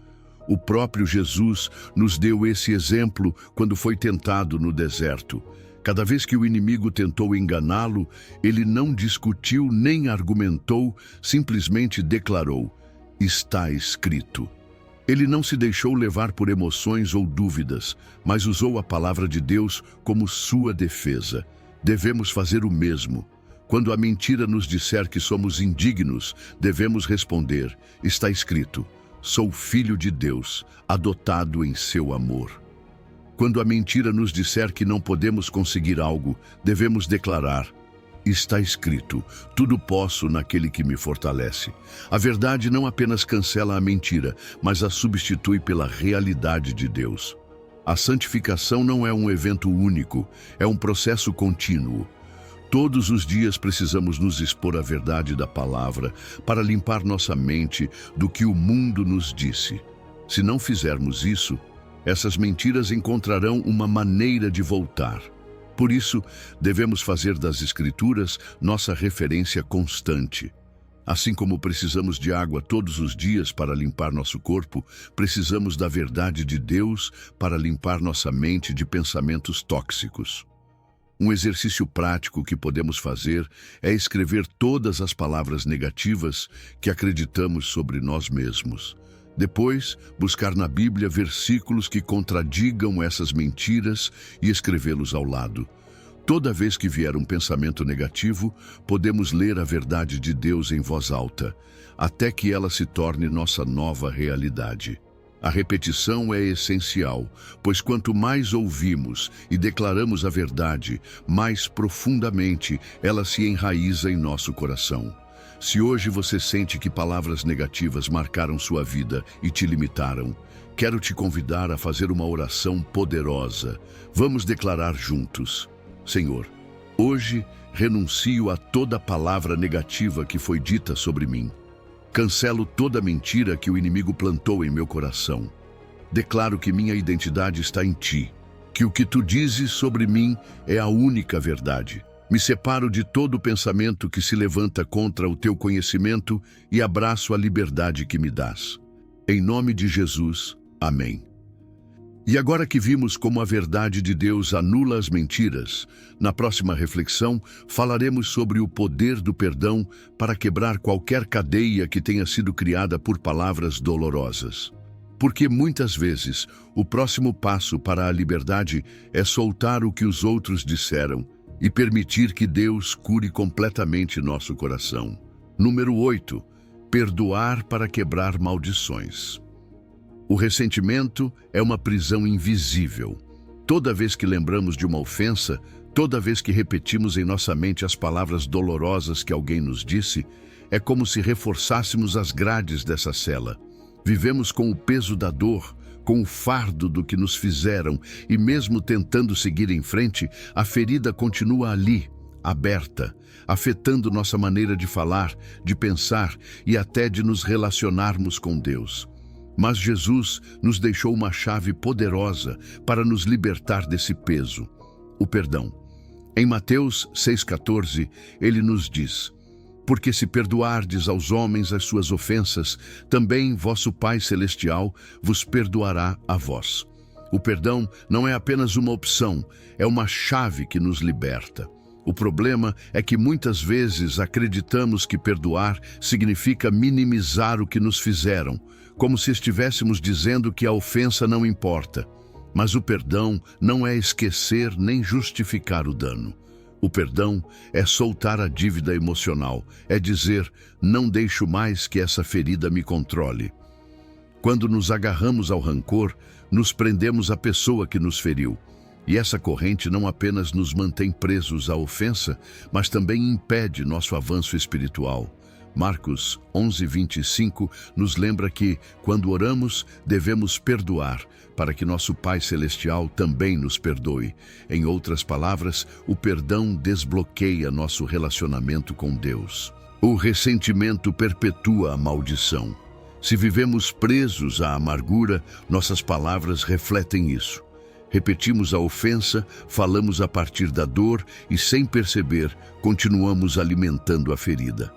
O próprio Jesus nos deu esse exemplo quando foi tentado no deserto. Cada vez que o inimigo tentou enganá-lo, ele não discutiu nem argumentou, simplesmente declarou: está escrito. Ele não se deixou levar por emoções ou dúvidas, mas usou a palavra de Deus como sua defesa. Devemos fazer o mesmo. Quando a mentira nos disser que somos indignos, devemos responder: está escrito, sou filho de Deus, adotado em seu amor. Quando a mentira nos disser que não podemos conseguir algo, devemos declarar: está escrito, tudo posso naquele que me fortalece. A verdade não apenas cancela a mentira, mas a substitui pela realidade de Deus. A santificação não é um evento único, é um processo contínuo. Todos os dias precisamos nos expor à verdade da palavra para limpar nossa mente do que o mundo nos disse. Se não fizermos isso, essas mentiras encontrarão uma maneira de voltar. Por isso, devemos fazer das Escrituras nossa referência constante. Assim como precisamos de água todos os dias para limpar nosso corpo, precisamos da verdade de Deus para limpar nossa mente de pensamentos tóxicos. Um exercício prático que podemos fazer é escrever todas as palavras negativas que acreditamos sobre nós mesmos. Depois, buscar na Bíblia versículos que contradigam essas mentiras e escrevê-los ao lado. Toda vez que vier um pensamento negativo, podemos ler a verdade de Deus em voz alta, até que ela se torne nossa nova realidade. A repetição é essencial, pois quanto mais ouvimos e declaramos a verdade, mais profundamente ela se enraiza em nosso coração. Se hoje você sente que palavras negativas marcaram sua vida e te limitaram, quero te convidar a fazer uma oração poderosa. Vamos declarar juntos: Senhor, hoje renuncio a toda palavra negativa que foi dita sobre mim. Cancelo toda mentira que o inimigo plantou em meu coração. Declaro que minha identidade está em Ti, que o que Tu dizes sobre mim é a única verdade. Me separo de todo pensamento que se levanta contra o Teu conhecimento e abraço a liberdade que me dás. Em nome de Jesus, amém. E agora que vimos como a verdade de Deus anula as mentiras, na próxima reflexão falaremos sobre o poder do perdão para quebrar qualquer cadeia que tenha sido criada por palavras dolorosas. Porque muitas vezes o próximo passo para a liberdade é soltar o que os outros disseram e permitir que Deus cure completamente nosso coração. Número 8. Perdoar para quebrar maldições. O ressentimento é uma prisão invisível. Toda vez que lembramos de uma ofensa, toda vez que repetimos em nossa mente as palavras dolorosas que alguém nos disse, é como se reforçássemos as grades dessa cela. Vivemos com o peso da dor, com o fardo do que nos fizeram, e mesmo tentando seguir em frente, a ferida continua ali, aberta, afetando nossa maneira de falar, de pensar e até de nos relacionarmos com Deus. Mas Jesus nos deixou uma chave poderosa para nos libertar desse peso: o perdão. Em Mateus 6,14, ele nos diz: Porque se perdoardes aos homens as suas ofensas, também vosso Pai Celestial vos perdoará a vós. O perdão não é apenas uma opção, é uma chave que nos liberta. O problema é que muitas vezes acreditamos que perdoar significa minimizar o que nos fizeram, como se estivéssemos dizendo que a ofensa não importa. Mas o perdão não é esquecer nem justificar o dano. O perdão é soltar a dívida emocional, é dizer: não deixo mais que essa ferida me controle. Quando nos agarramos ao rancor, nos prendemos à pessoa que nos feriu. E essa corrente não apenas nos mantém presos à ofensa, mas também impede nosso avanço espiritual. Marcos 11:25 nos lembra que, quando oramos, devemos perdoar, para que nosso Pai Celestial também nos perdoe. Em outras palavras, o perdão desbloqueia nosso relacionamento com Deus. O ressentimento perpetua a maldição. Se vivemos presos à amargura, nossas palavras refletem isso. Repetimos a ofensa, falamos a partir da dor e, sem perceber, continuamos alimentando a ferida.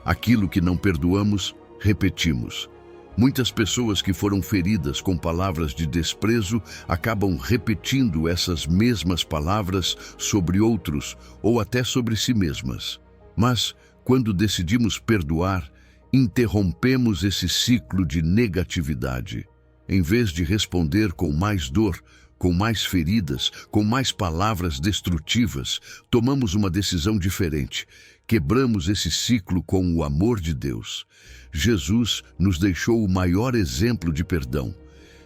Aquilo que não perdoamos, repetimos. Muitas pessoas que foram feridas com palavras de desprezo acabam repetindo essas mesmas palavras sobre outros ou até sobre si mesmas. Mas, quando decidimos perdoar, interrompemos esse ciclo de negatividade. Em vez de responder com mais dor, com mais feridas, com mais palavras destrutivas, tomamos uma decisão diferente. Quebramos esse ciclo com o amor de Deus. Jesus nos deixou o maior exemplo de perdão.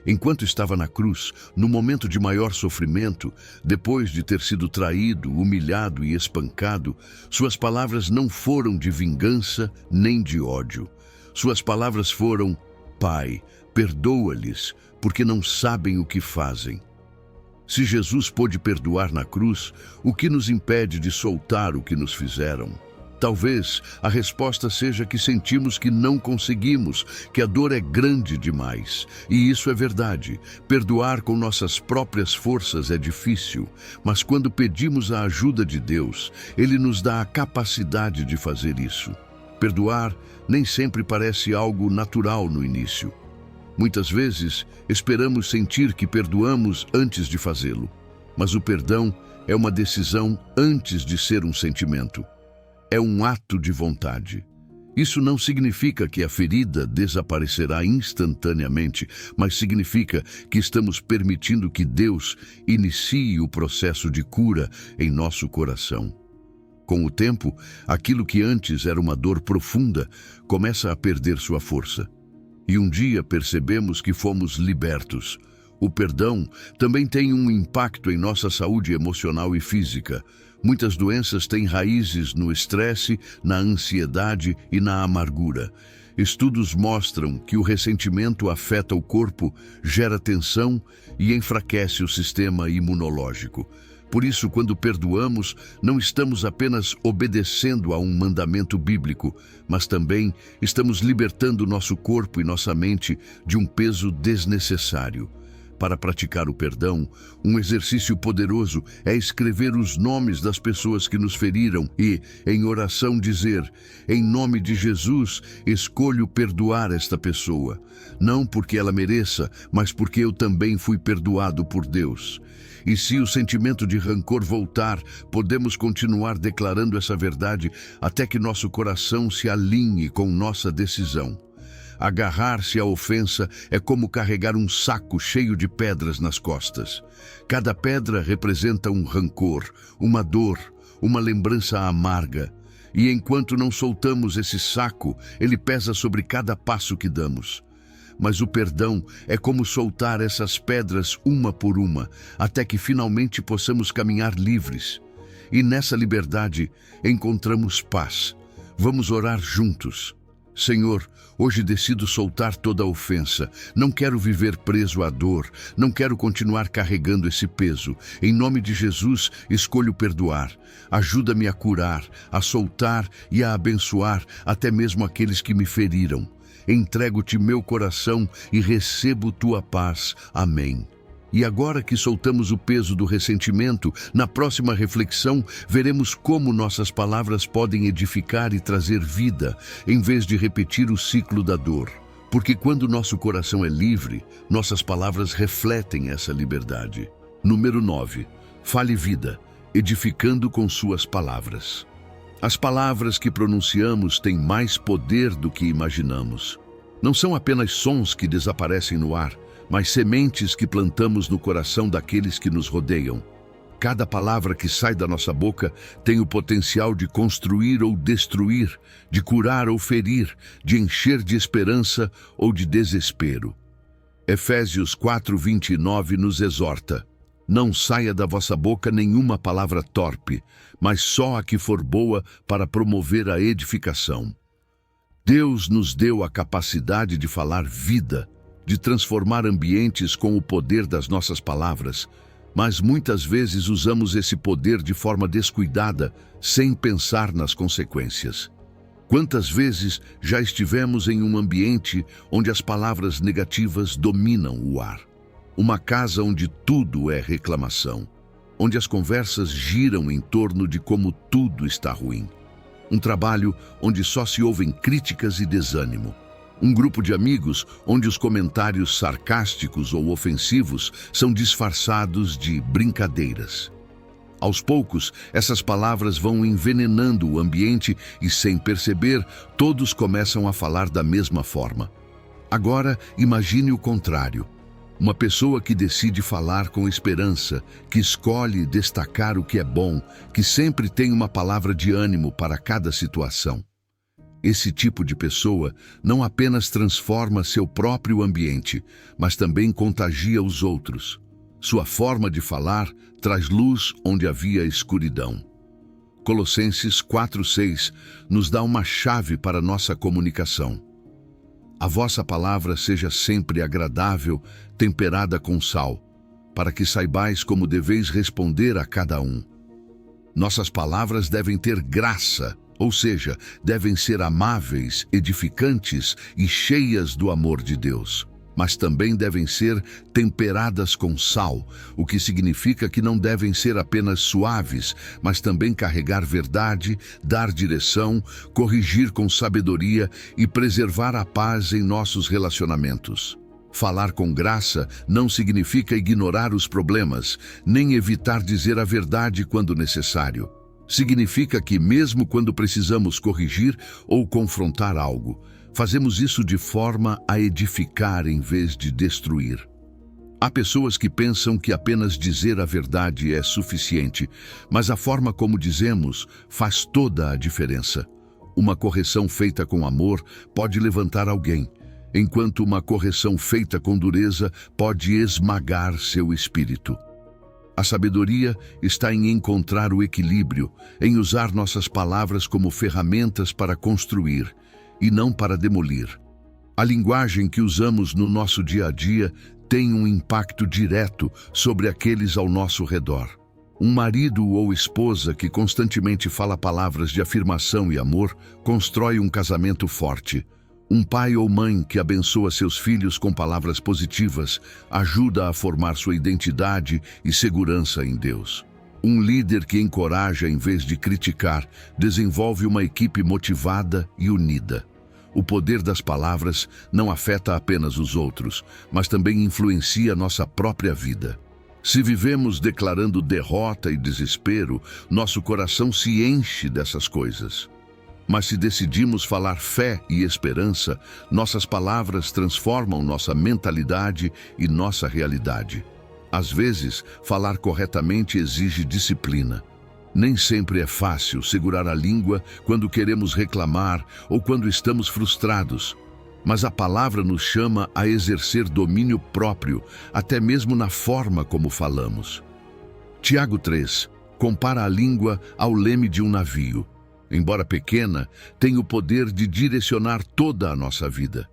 Enquanto estava na cruz, no momento de maior sofrimento, depois de ter sido traído, humilhado e espancado, suas palavras não foram de vingança nem de ódio. Suas palavras foram: Pai, perdoa-lhes, porque não sabem o que fazem. Se Jesus pôde perdoar na cruz, o que nos impede de soltar o que nos fizeram? Talvez a resposta seja que sentimos que não conseguimos, que a dor é grande demais. E isso é verdade. Perdoar com nossas próprias forças é difícil, mas quando pedimos a ajuda de Deus, Ele nos dá a capacidade de fazer isso. Perdoar nem sempre parece algo natural no início. Muitas vezes, esperamos sentir que perdoamos antes de fazê-lo. Mas o perdão é uma decisão antes de ser um sentimento. É um ato de vontade. Isso não significa que a ferida desaparecerá instantaneamente, mas significa que estamos permitindo que Deus inicie o processo de cura em nosso coração. Com o tempo, aquilo que antes era uma dor profunda começa a perder sua força. E um dia percebemos que fomos libertos. O perdão também tem um impacto em nossa saúde emocional e física. Muitas doenças têm raízes no estresse, na ansiedade e na amargura. Estudos mostram que o ressentimento afeta o corpo, gera tensão e enfraquece o sistema imunológico. Por isso, quando perdoamos, não estamos apenas obedecendo a um mandamento bíblico, mas também estamos libertando nosso corpo e nossa mente de um peso desnecessário. Para praticar o perdão, um exercício poderoso é escrever os nomes das pessoas que nos feriram e, em oração, dizer: em nome de Jesus, escolho perdoar esta pessoa. Não porque ela mereça, mas porque eu também fui perdoado por Deus. E se o sentimento de rancor voltar, podemos continuar declarando essa verdade até que nosso coração se alinhe com nossa decisão. Agarrar-se à ofensa é como carregar um saco cheio de pedras nas costas. Cada pedra representa um rancor, uma dor, uma lembrança amarga. E enquanto não soltamos esse saco, ele pesa sobre cada passo que damos. Mas o perdão é como soltar essas pedras uma por uma, até que finalmente possamos caminhar livres. E nessa liberdade encontramos paz. Vamos orar juntos. Senhor, hoje decido soltar toda a ofensa. Não quero viver preso à dor. Não quero continuar carregando esse peso. Em nome de Jesus, escolho perdoar. Ajuda-me a curar, a soltar e a abençoar até mesmo aqueles que me feriram. Entrego-te meu coração e recebo tua paz. Amém. E agora que soltamos o peso do ressentimento, na próxima reflexão, veremos como nossas palavras podem edificar e trazer vida, em vez de repetir o ciclo da dor. Porque quando nosso coração é livre, nossas palavras refletem essa liberdade. Número 9. Fale vida, edificando com suas palavras. As palavras que pronunciamos têm mais poder do que imaginamos. Não são apenas sons que desaparecem no ar, mas sementes que plantamos no coração daqueles que nos rodeiam. Cada palavra que sai da nossa boca tem o potencial de construir ou destruir, de curar ou ferir, de encher de esperança ou de desespero. Efésios 4:29 nos exorta: não saia da vossa boca nenhuma palavra torpe, mas só a que for boa para promover a edificação. Deus nos deu a capacidade de falar vida, de transformar ambientes com o poder das nossas palavras, mas muitas vezes usamos esse poder de forma descuidada, sem pensar nas consequências. Quantas vezes já estivemos em um ambiente onde as palavras negativas dominam o ar? Uma casa onde tudo é reclamação, onde as conversas giram em torno de como tudo está ruim. Um trabalho onde só se ouvem críticas e desânimo. Um grupo de amigos onde os comentários sarcásticos ou ofensivos são disfarçados de brincadeiras. Aos poucos, essas palavras vão envenenando o ambiente e, sem perceber, todos começam a falar da mesma forma. Agora, imagine o contrário. Uma pessoa que decide falar com esperança, que escolhe destacar o que é bom, que sempre tem uma palavra de ânimo para cada situação. Esse tipo de pessoa não apenas transforma seu próprio ambiente, mas também contagia os outros. Sua forma de falar traz luz onde havia escuridão. Colossenses 4:6 nos dá uma chave para nossa comunicação. A vossa palavra seja sempre agradável, temperada com sal, para que saibais como deveis responder a cada um. Nossas palavras devem ter graça, ou seja, devem ser amáveis, edificantes e cheias do amor de Deus. Mas também devem ser temperadas com sal, o que significa que não devem ser apenas suaves, mas também carregar verdade, dar direção, corrigir com sabedoria e preservar a paz em nossos relacionamentos. Falar com graça não significa ignorar os problemas, nem evitar dizer a verdade quando necessário. Significa que, mesmo quando precisamos corrigir ou confrontar algo, fazemos isso de forma a edificar em vez de destruir. Há pessoas que pensam que apenas dizer a verdade é suficiente, mas a forma como dizemos faz toda a diferença. Uma correção feita com amor pode levantar alguém, enquanto uma correção feita com dureza pode esmagar seu espírito. A sabedoria está em encontrar o equilíbrio, em usar nossas palavras como ferramentas para construir e não para demolir. A linguagem que usamos no nosso dia a dia tem um impacto direto sobre aqueles ao nosso redor. Um marido ou esposa que constantemente fala palavras de afirmação e amor constrói um casamento forte. Um pai ou mãe que abençoa seus filhos com palavras positivas ajuda a formar sua identidade e segurança em Deus. Um líder que encoraja em vez de criticar desenvolve uma equipe motivada e unida. O poder das palavras não afeta apenas os outros, mas também influencia nossa própria vida. Se vivemos declarando derrota e desespero, nosso coração se enche dessas coisas. Mas se decidimos falar fé e esperança, nossas palavras transformam nossa mentalidade e nossa realidade. Às vezes, falar corretamente exige disciplina. Nem sempre é fácil segurar a língua quando queremos reclamar ou quando estamos frustrados. Mas a palavra nos chama a exercer domínio próprio, até mesmo na forma como falamos. Tiago 3 compara a língua ao leme de um navio. Embora pequena, tem o poder de direcionar toda a nossa vida.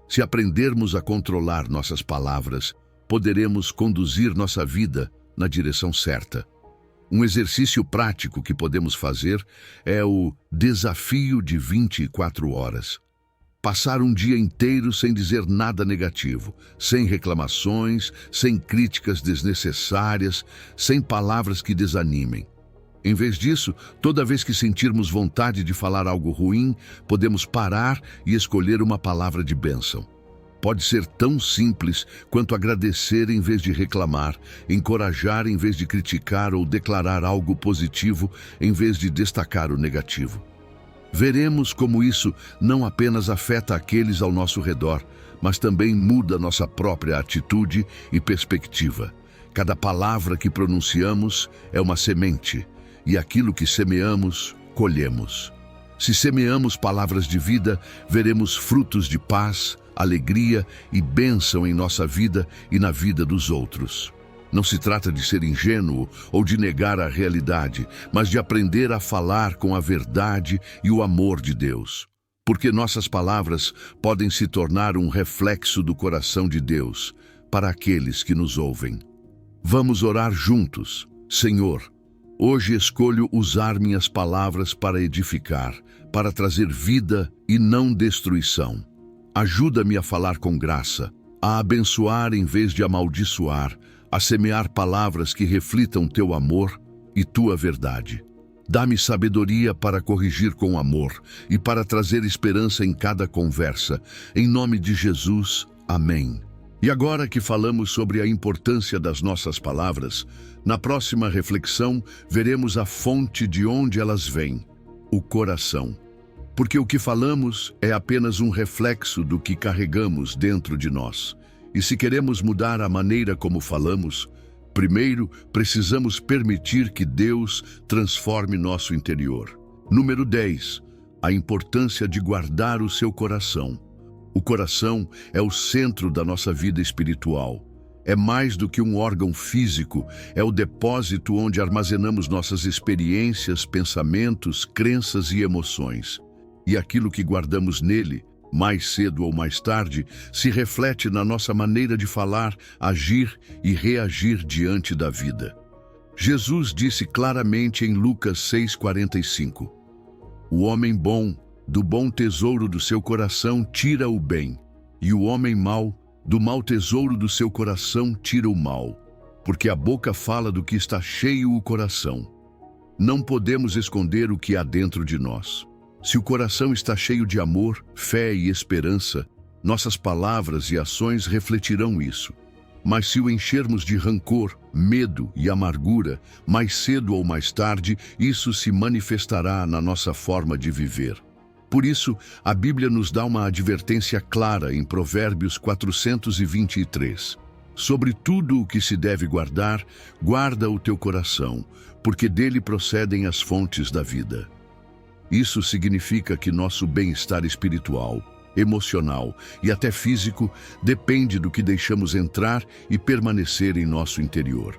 Se aprendermos a controlar nossas palavras, poderemos conduzir nossa vida na direção certa. Um exercício prático que podemos fazer é o desafio de 24 horas. Passar um dia inteiro sem dizer nada negativo, sem reclamações, sem críticas desnecessárias, sem palavras que desanimem. Em vez disso, toda vez que sentirmos vontade de falar algo ruim, podemos parar e escolher uma palavra de bênção. Pode ser tão simples quanto agradecer em vez de reclamar, encorajar em vez de criticar ou declarar algo positivo em vez de destacar o negativo. Veremos como isso não apenas afeta aqueles ao nosso redor, mas também muda nossa própria atitude e perspectiva. Cada palavra que pronunciamos é uma semente, e aquilo que semeamos, colhemos. Se semeamos palavras de vida, veremos frutos de paz, alegria e bênção em nossa vida e na vida dos outros. Não se trata de ser ingênuo ou de negar a realidade, mas de aprender a falar com a verdade e o amor de Deus. Porque nossas palavras podem se tornar um reflexo do coração de Deus para aqueles que nos ouvem. Vamos orar juntos. Senhor, hoje escolho usar minhas palavras para edificar, para trazer vida e não destruição. Ajuda-me a falar com graça, a abençoar em vez de amaldiçoar, a semear palavras que reflitam teu amor e tua verdade. Dá-me sabedoria para corrigir com amor e para trazer esperança em cada conversa. Em nome de Jesus, amém. E agora que falamos sobre a importância das nossas palavras, na próxima reflexão veremos a fonte de onde elas vêm, o coração. Porque o que falamos é apenas um reflexo do que carregamos dentro de nós. E se queremos mudar a maneira como falamos, primeiro precisamos permitir que Deus transforme nosso interior. Número 10. A importância de guardar o seu coração. O coração é o centro da nossa vida espiritual. É mais do que um órgão físico, é o depósito onde armazenamos nossas experiências, pensamentos, crenças e emoções. E aquilo que guardamos nele, mais cedo ou mais tarde, se reflete na nossa maneira de falar, agir e reagir diante da vida. Jesus disse claramente em Lucas 6,45: O homem bom, do bom tesouro do seu coração, tira o bem, e o homem mau, do mau tesouro do seu coração, tira o mal, porque a boca fala do que está cheio o coração. Não podemos esconder o que há dentro de nós. Se o coração está cheio de amor, fé e esperança, nossas palavras e ações refletirão isso. Mas se o enchermos de rancor, medo e amargura, mais cedo ou mais tarde, isso se manifestará na nossa forma de viver. Por isso, a Bíblia nos dá uma advertência clara em Provérbios 423. Sobre tudo o que se deve guardar, guarda o teu coração, porque dele procedem as fontes da vida. Isso significa que nosso bem-estar espiritual, emocional e até físico depende do que deixamos entrar e permanecer em nosso interior.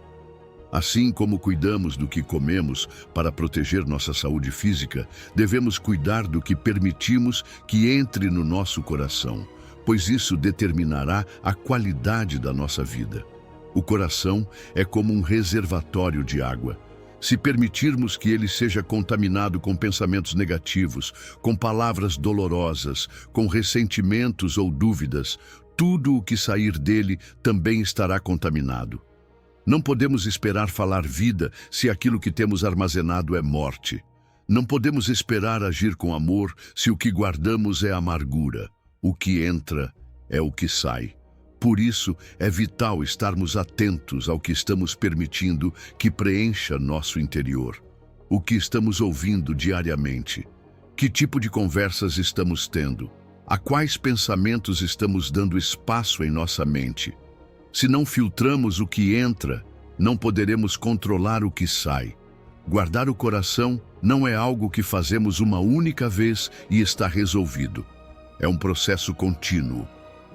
Assim como cuidamos do que comemos para proteger nossa saúde física, devemos cuidar do que permitimos que entre no nosso coração, pois isso determinará a qualidade da nossa vida. O coração é como um reservatório de água. Se permitirmos que ele seja contaminado com pensamentos negativos, com palavras dolorosas, com ressentimentos ou dúvidas, tudo o que sair dele também estará contaminado. Não podemos esperar falar vida se aquilo que temos armazenado é morte. Não podemos esperar agir com amor se o que guardamos é amargura. O que entra é o que sai. Por isso, é vital estarmos atentos ao que estamos permitindo que preencha nosso interior. O que estamos ouvindo diariamente? Que tipo de conversas estamos tendo? A quais pensamentos estamos dando espaço em nossa mente? Se não filtramos o que entra, não poderemos controlar o que sai. Guardar o coração não é algo que fazemos uma única vez e está resolvido. É um processo contínuo.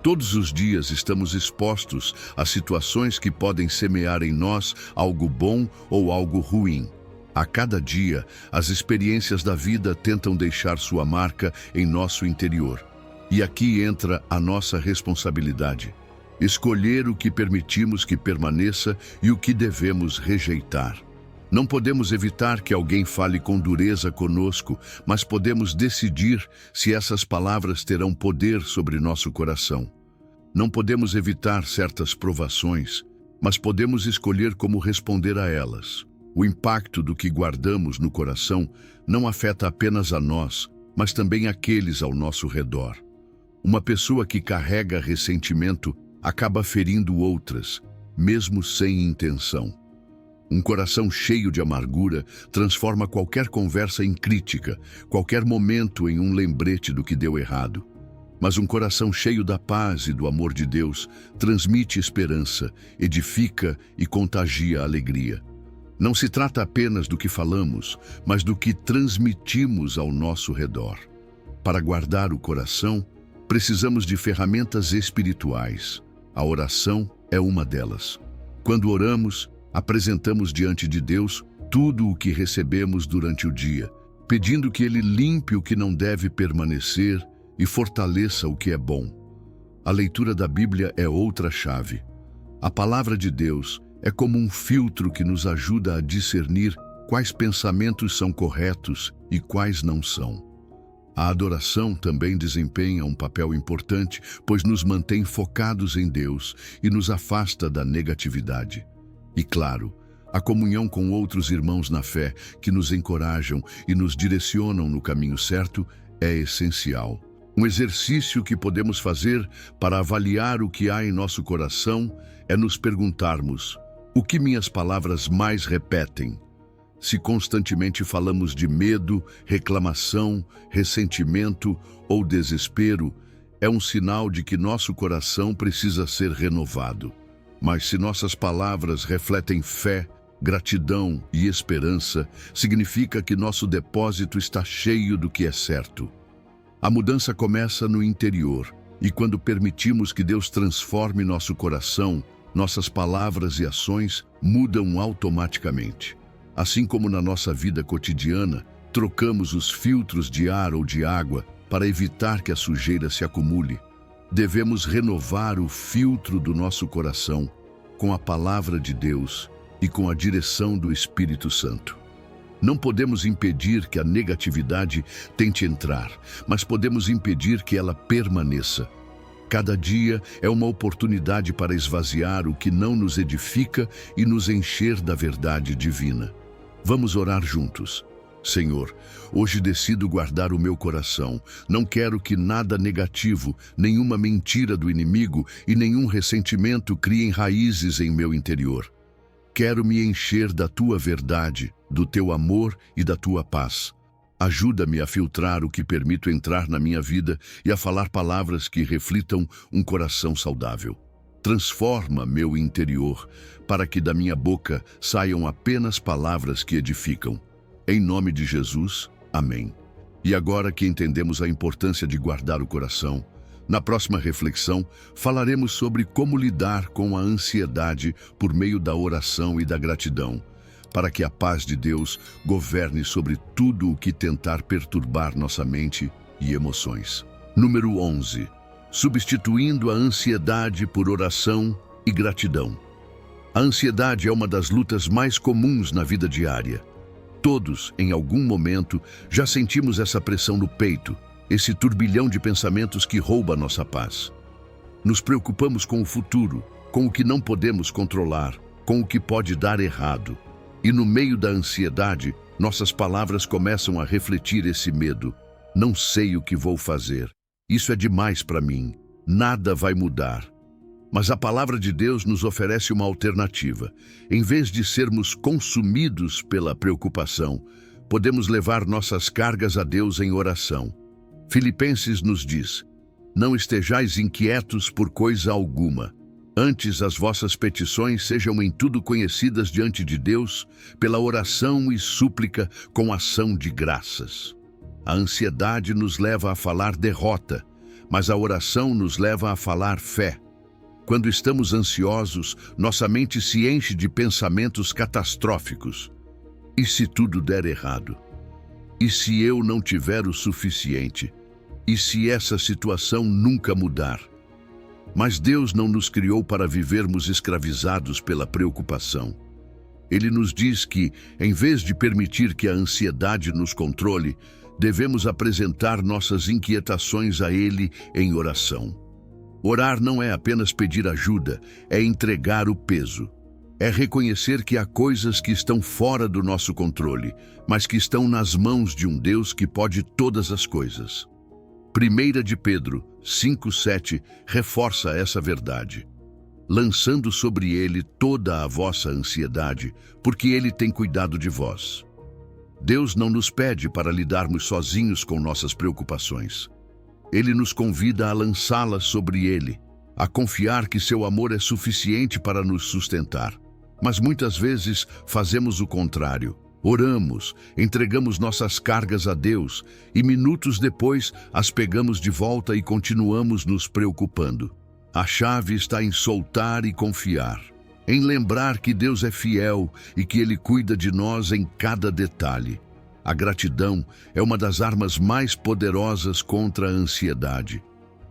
Todos os dias estamos expostos a situações que podem semear em nós algo bom ou algo ruim. A cada dia, as experiências da vida tentam deixar sua marca em nosso interior. E aqui entra a nossa responsabilidade. Escolher o que permitimos que permaneça e o que devemos rejeitar. Não podemos evitar que alguém fale com dureza conosco, mas podemos decidir se essas palavras terão poder sobre nosso coração. Não podemos evitar certas provações, mas podemos escolher como responder a elas. O impacto do que guardamos no coração não afeta apenas a nós, mas também aqueles ao nosso redor. Uma pessoa que carrega ressentimento acaba ferindo outras, mesmo sem intenção. Um coração cheio de amargura transforma qualquer conversa em crítica, qualquer momento em um lembrete do que deu errado. Mas um coração cheio da paz e do amor de Deus transmite esperança, edifica e contagia a alegria. Não se trata apenas do que falamos, mas do que transmitimos ao nosso redor. Para guardar o coração, precisamos de ferramentas espirituais. A oração é uma delas. Quando oramos, apresentamos diante de Deus tudo o que recebemos durante o dia, pedindo que Ele limpe o que não deve permanecer e fortaleça o que é bom. A leitura da Bíblia é outra chave. A palavra de Deus é como um filtro que nos ajuda a discernir quais pensamentos são corretos e quais não são. A adoração também desempenha um papel importante, pois nos mantém focados em Deus e nos afasta da negatividade. E claro, a comunhão com outros irmãos na fé que nos encorajam e nos direcionam no caminho certo é essencial. Um exercício que podemos fazer para avaliar o que há em nosso coração é nos perguntarmos: o que minhas palavras mais repetem? Se constantemente falamos de medo, reclamação, ressentimento ou desespero, é um sinal de que nosso coração precisa ser renovado. Mas se nossas palavras refletem fé, gratidão e esperança, significa que nosso depósito está cheio do que é certo. A mudança começa no interior, e quando permitimos que Deus transforme nosso coração, nossas palavras e ações mudam automaticamente. Assim como na nossa vida cotidiana, trocamos os filtros de ar ou de água para evitar que a sujeira se acumule, devemos renovar o filtro do nosso coração com a palavra de Deus e com a direção do Espírito Santo. Não podemos impedir que a negatividade tente entrar, mas podemos impedir que ela permaneça. Cada dia é uma oportunidade para esvaziar o que não nos edifica e nos encher da verdade divina. Vamos orar juntos. Senhor, hoje decido guardar o meu coração. Não quero que nada negativo, nenhuma mentira do inimigo e nenhum ressentimento criem raízes em meu interior. Quero me encher da tua verdade, do teu amor e da tua paz. Ajuda-me a filtrar o que permito entrar na minha vida e a falar palavras que reflitam um coração saudável. Transforma meu interior, para que da minha boca saiam apenas palavras que edificam. Em nome de Jesus, amém. E agora que entendemos a importância de guardar o coração, na próxima reflexão falaremos sobre como lidar com a ansiedade por meio da oração e da gratidão, para que a paz de Deus governe sobre tudo o que tentar perturbar nossa mente e emoções. Número 11. Substituindo a ansiedade por oração e gratidão. A ansiedade é uma das lutas mais comuns na vida diária. Todos, em algum momento, já sentimos essa pressão no peito, esse turbilhão de pensamentos que rouba nossa paz. Nos preocupamos com o futuro, com o que não podemos controlar, com o que pode dar errado. E no meio da ansiedade, nossas palavras começam a refletir esse medo. Não sei o que vou fazer. Isso é demais para mim. Nada vai mudar. Mas a palavra de Deus nos oferece uma alternativa. Em vez de sermos consumidos pela preocupação, podemos levar nossas cargas a Deus em oração. Filipenses nos diz: não estejais inquietos por coisa alguma. Antes as vossas petições sejam em tudo conhecidas diante de Deus, pela oração e súplica com ação de graças. A ansiedade nos leva a falar derrota, mas a oração nos leva a falar fé. Quando estamos ansiosos, nossa mente se enche de pensamentos catastróficos. E se tudo der errado? E se eu não tiver o suficiente? E se essa situação nunca mudar? Mas Deus não nos criou para vivermos escravizados pela preocupação. Ele nos diz que, em vez de permitir que a ansiedade nos controle, devemos apresentar nossas inquietações a Ele em oração. Orar não é apenas pedir ajuda, é entregar o peso. É reconhecer que há coisas que estão fora do nosso controle, mas que estão nas mãos de um Deus que pode todas as coisas. 1 de Pedro 5:7 reforça essa verdade. Lançando sobre Ele toda a vossa ansiedade, porque Ele tem cuidado de vós. Deus não nos pede para lidarmos sozinhos com nossas preocupações. Ele nos convida a lançá-las sobre Ele, a confiar que seu amor é suficiente para nos sustentar. Mas muitas vezes fazemos o contrário. Oramos, entregamos nossas cargas a Deus e minutos depois as pegamos de volta e continuamos nos preocupando. A chave está em soltar e confiar, em lembrar que Deus é fiel e que Ele cuida de nós em cada detalhe. A gratidão é uma das armas mais poderosas contra a ansiedade.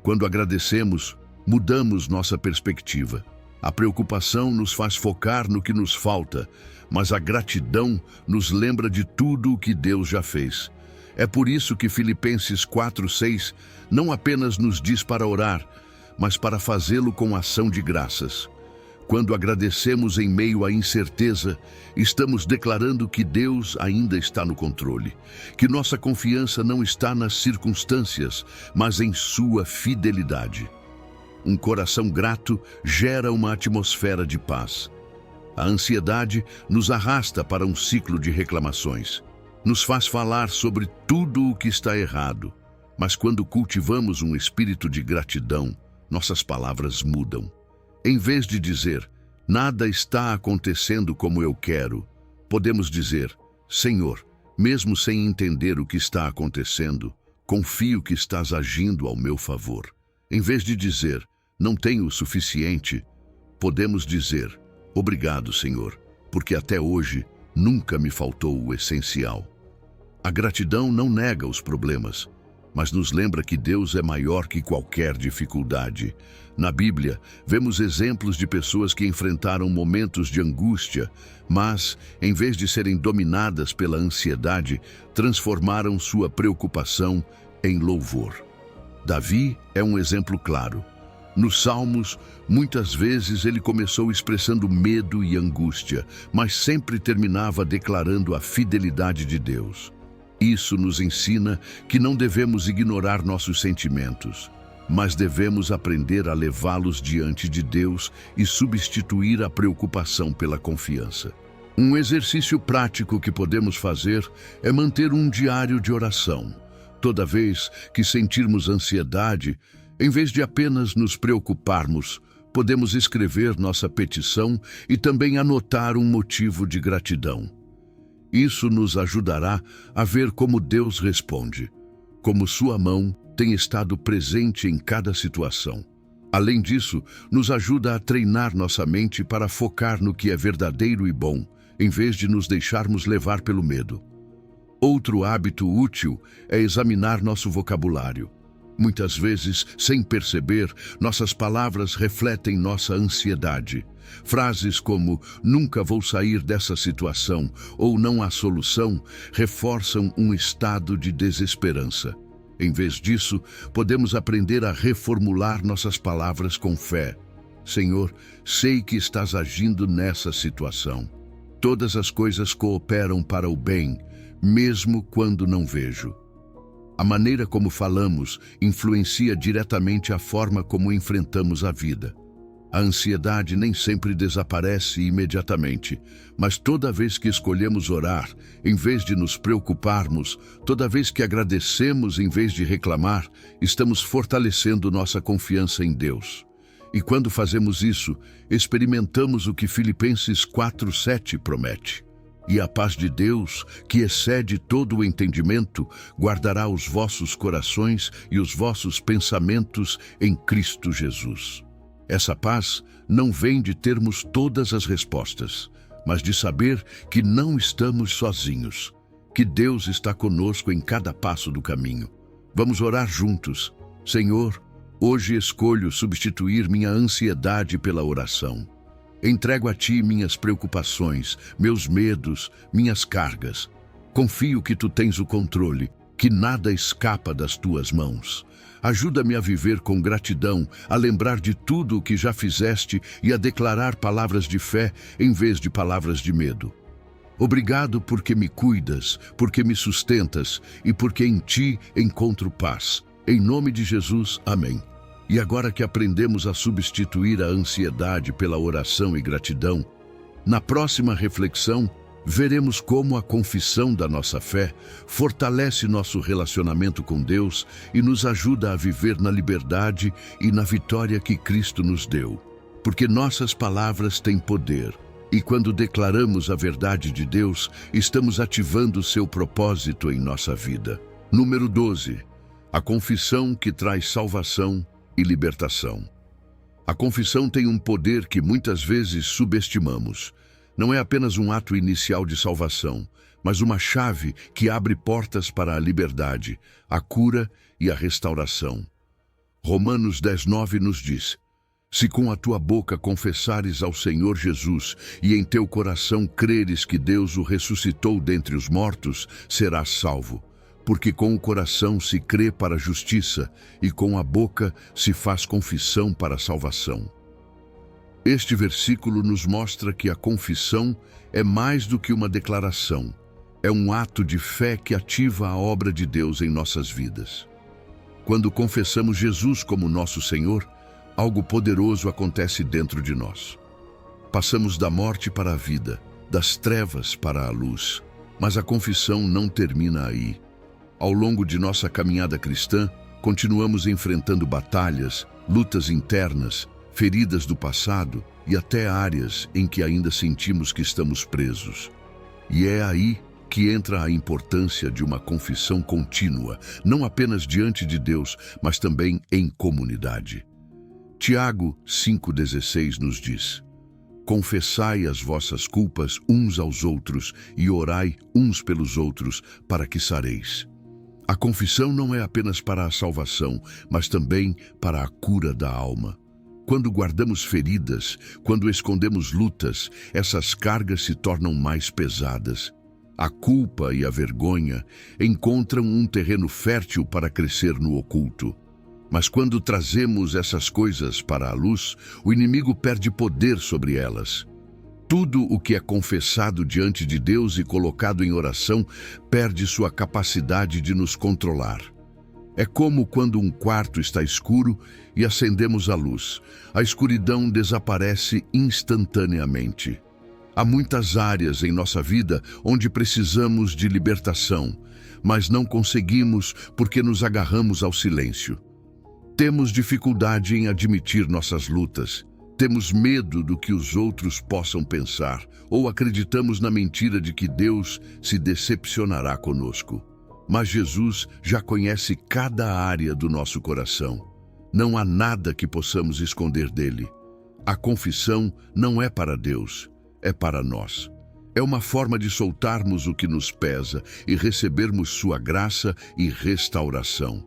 Quando agradecemos, mudamos nossa perspectiva. A preocupação nos faz focar no que nos falta, mas a gratidão nos lembra de tudo o que Deus já fez. É por isso que Filipenses 4:6 não apenas nos diz para orar, mas para fazê-lo com ação de graças. Quando agradecemos em meio à incerteza, estamos declarando que Deus ainda está no controle, que nossa confiança não está nas circunstâncias, mas em sua fidelidade. Um coração grato gera uma atmosfera de paz. A ansiedade nos arrasta para um ciclo de reclamações. Nos faz falar sobre tudo o que está errado. Mas quando cultivamos um espírito de gratidão, nossas palavras mudam. Em vez de dizer, nada está acontecendo como eu quero, podemos dizer, Senhor, mesmo sem entender o que está acontecendo, confio que estás agindo ao meu favor. Em vez de dizer, não tenho o suficiente, podemos dizer, obrigado, Senhor, porque até hoje nunca me faltou o essencial. A gratidão não nega os problemas, mas nos lembra que Deus é maior que qualquer dificuldade. Na Bíblia, vemos exemplos de pessoas que enfrentaram momentos de angústia, mas, em vez de serem dominadas pela ansiedade, transformaram sua preocupação em louvor. Davi é um exemplo claro. Nos Salmos, muitas vezes ele começou expressando medo e angústia, mas sempre terminava declarando a fidelidade de Deus. Isso nos ensina que não devemos ignorar nossos sentimentos, mas devemos aprender a levá-los diante de Deus e substituir a preocupação pela confiança. Um exercício prático que podemos fazer é manter um diário de oração. Toda vez que sentirmos ansiedade, em vez de apenas nos preocuparmos, podemos escrever nossa petição e também anotar um motivo de gratidão. Isso nos ajudará a ver como Deus responde, como sua mão tem estado presente em cada situação. Além disso, nos ajuda a treinar nossa mente para focar no que é verdadeiro e bom, em vez de nos deixarmos levar pelo medo. Outro hábito útil é examinar nosso vocabulário. Muitas vezes, sem perceber, nossas palavras refletem nossa ansiedade. Frases como "nunca vou sair dessa situação" ou "não há solução" reforçam um estado de desesperança. Em vez disso, podemos aprender a reformular nossas palavras com fé. Senhor, sei que estás agindo nessa situação. Todas as coisas cooperam para o bem, mesmo quando não vejo. A maneira como falamos influencia diretamente a forma como enfrentamos a vida. A ansiedade nem sempre desaparece imediatamente, mas toda vez que escolhemos orar, em vez de nos preocuparmos, toda vez que agradecemos em vez de reclamar, estamos fortalecendo nossa confiança em Deus. E quando fazemos isso, experimentamos o que Filipenses 4:7 promete. E a paz de Deus, que excede todo o entendimento, guardará os vossos corações e os vossos pensamentos em Cristo Jesus. Essa paz não vem de termos todas as respostas, mas de saber que não estamos sozinhos, que Deus está conosco em cada passo do caminho. Vamos orar juntos. Senhor, hoje escolho substituir minha ansiedade pela oração. Entrego a Ti minhas preocupações, meus medos, minhas cargas. Confio que Tu tens o controle, que nada escapa das Tuas mãos. Ajuda-me a viver com gratidão, a lembrar de tudo o que já fizeste e a declarar palavras de fé em vez de palavras de medo. Obrigado porque me cuidas, porque me sustentas e porque em Ti encontro paz. Em nome de Jesus, amém. E agora que aprendemos a substituir a ansiedade pela oração e gratidão, na próxima reflexão, veremos como a confissão da nossa fé fortalece nosso relacionamento com Deus e nos ajuda a viver na liberdade e na vitória que Cristo nos deu. Porque nossas palavras têm poder, e quando declaramos a verdade de Deus, estamos ativando seu propósito em nossa vida. Número 12. A confissão que traz salvação e libertação. A confissão tem um poder que muitas vezes subestimamos. Não é apenas um ato inicial de salvação, mas uma chave que abre portas para a liberdade, a cura e a restauração. Romanos 10:9 nos diz: Se com a tua boca confessares ao Senhor Jesus e em teu coração creres que Deus o ressuscitou dentre os mortos, serás salvo. Porque com o coração se crê para a justiça e com a boca se faz confissão para a salvação. Este versículo nos mostra que a confissão é mais do que uma declaração. É um ato de fé que ativa a obra de Deus em nossas vidas. Quando confessamos Jesus como nosso Senhor, algo poderoso acontece dentro de nós. Passamos da morte para a vida, das trevas para a luz. Mas a confissão não termina aí. Ao longo de nossa caminhada cristã, continuamos enfrentando batalhas, lutas internas, feridas do passado e até áreas em que ainda sentimos que estamos presos. E é aí que entra a importância de uma confissão contínua, não apenas diante de Deus, mas também em comunidade. Tiago 5,16 nos diz: Confessai as vossas culpas uns aos outros e orai uns pelos outros para que sareis. A confissão não é apenas para a salvação, mas também para a cura da alma. Quando guardamos feridas, quando escondemos lutas, essas cargas se tornam mais pesadas. A culpa e a vergonha encontram um terreno fértil para crescer no oculto. Mas quando trazemos essas coisas para a luz, o inimigo perde poder sobre elas. Tudo o que é confessado diante de Deus e colocado em oração perde sua capacidade de nos controlar. É como quando um quarto está escuro e acendemos a luz. A escuridão desaparece instantaneamente. Há muitas áreas em nossa vida onde precisamos de libertação, mas não conseguimos porque nos agarramos ao silêncio. Temos dificuldade em admitir nossas lutas. Temos medo do que os outros possam pensar, ou acreditamos na mentira de que Deus se decepcionará conosco. Mas Jesus já conhece cada área do nosso coração. Não há nada que possamos esconder dele. A confissão não é para Deus, é para nós. É uma forma de soltarmos o que nos pesa e recebermos sua graça e restauração.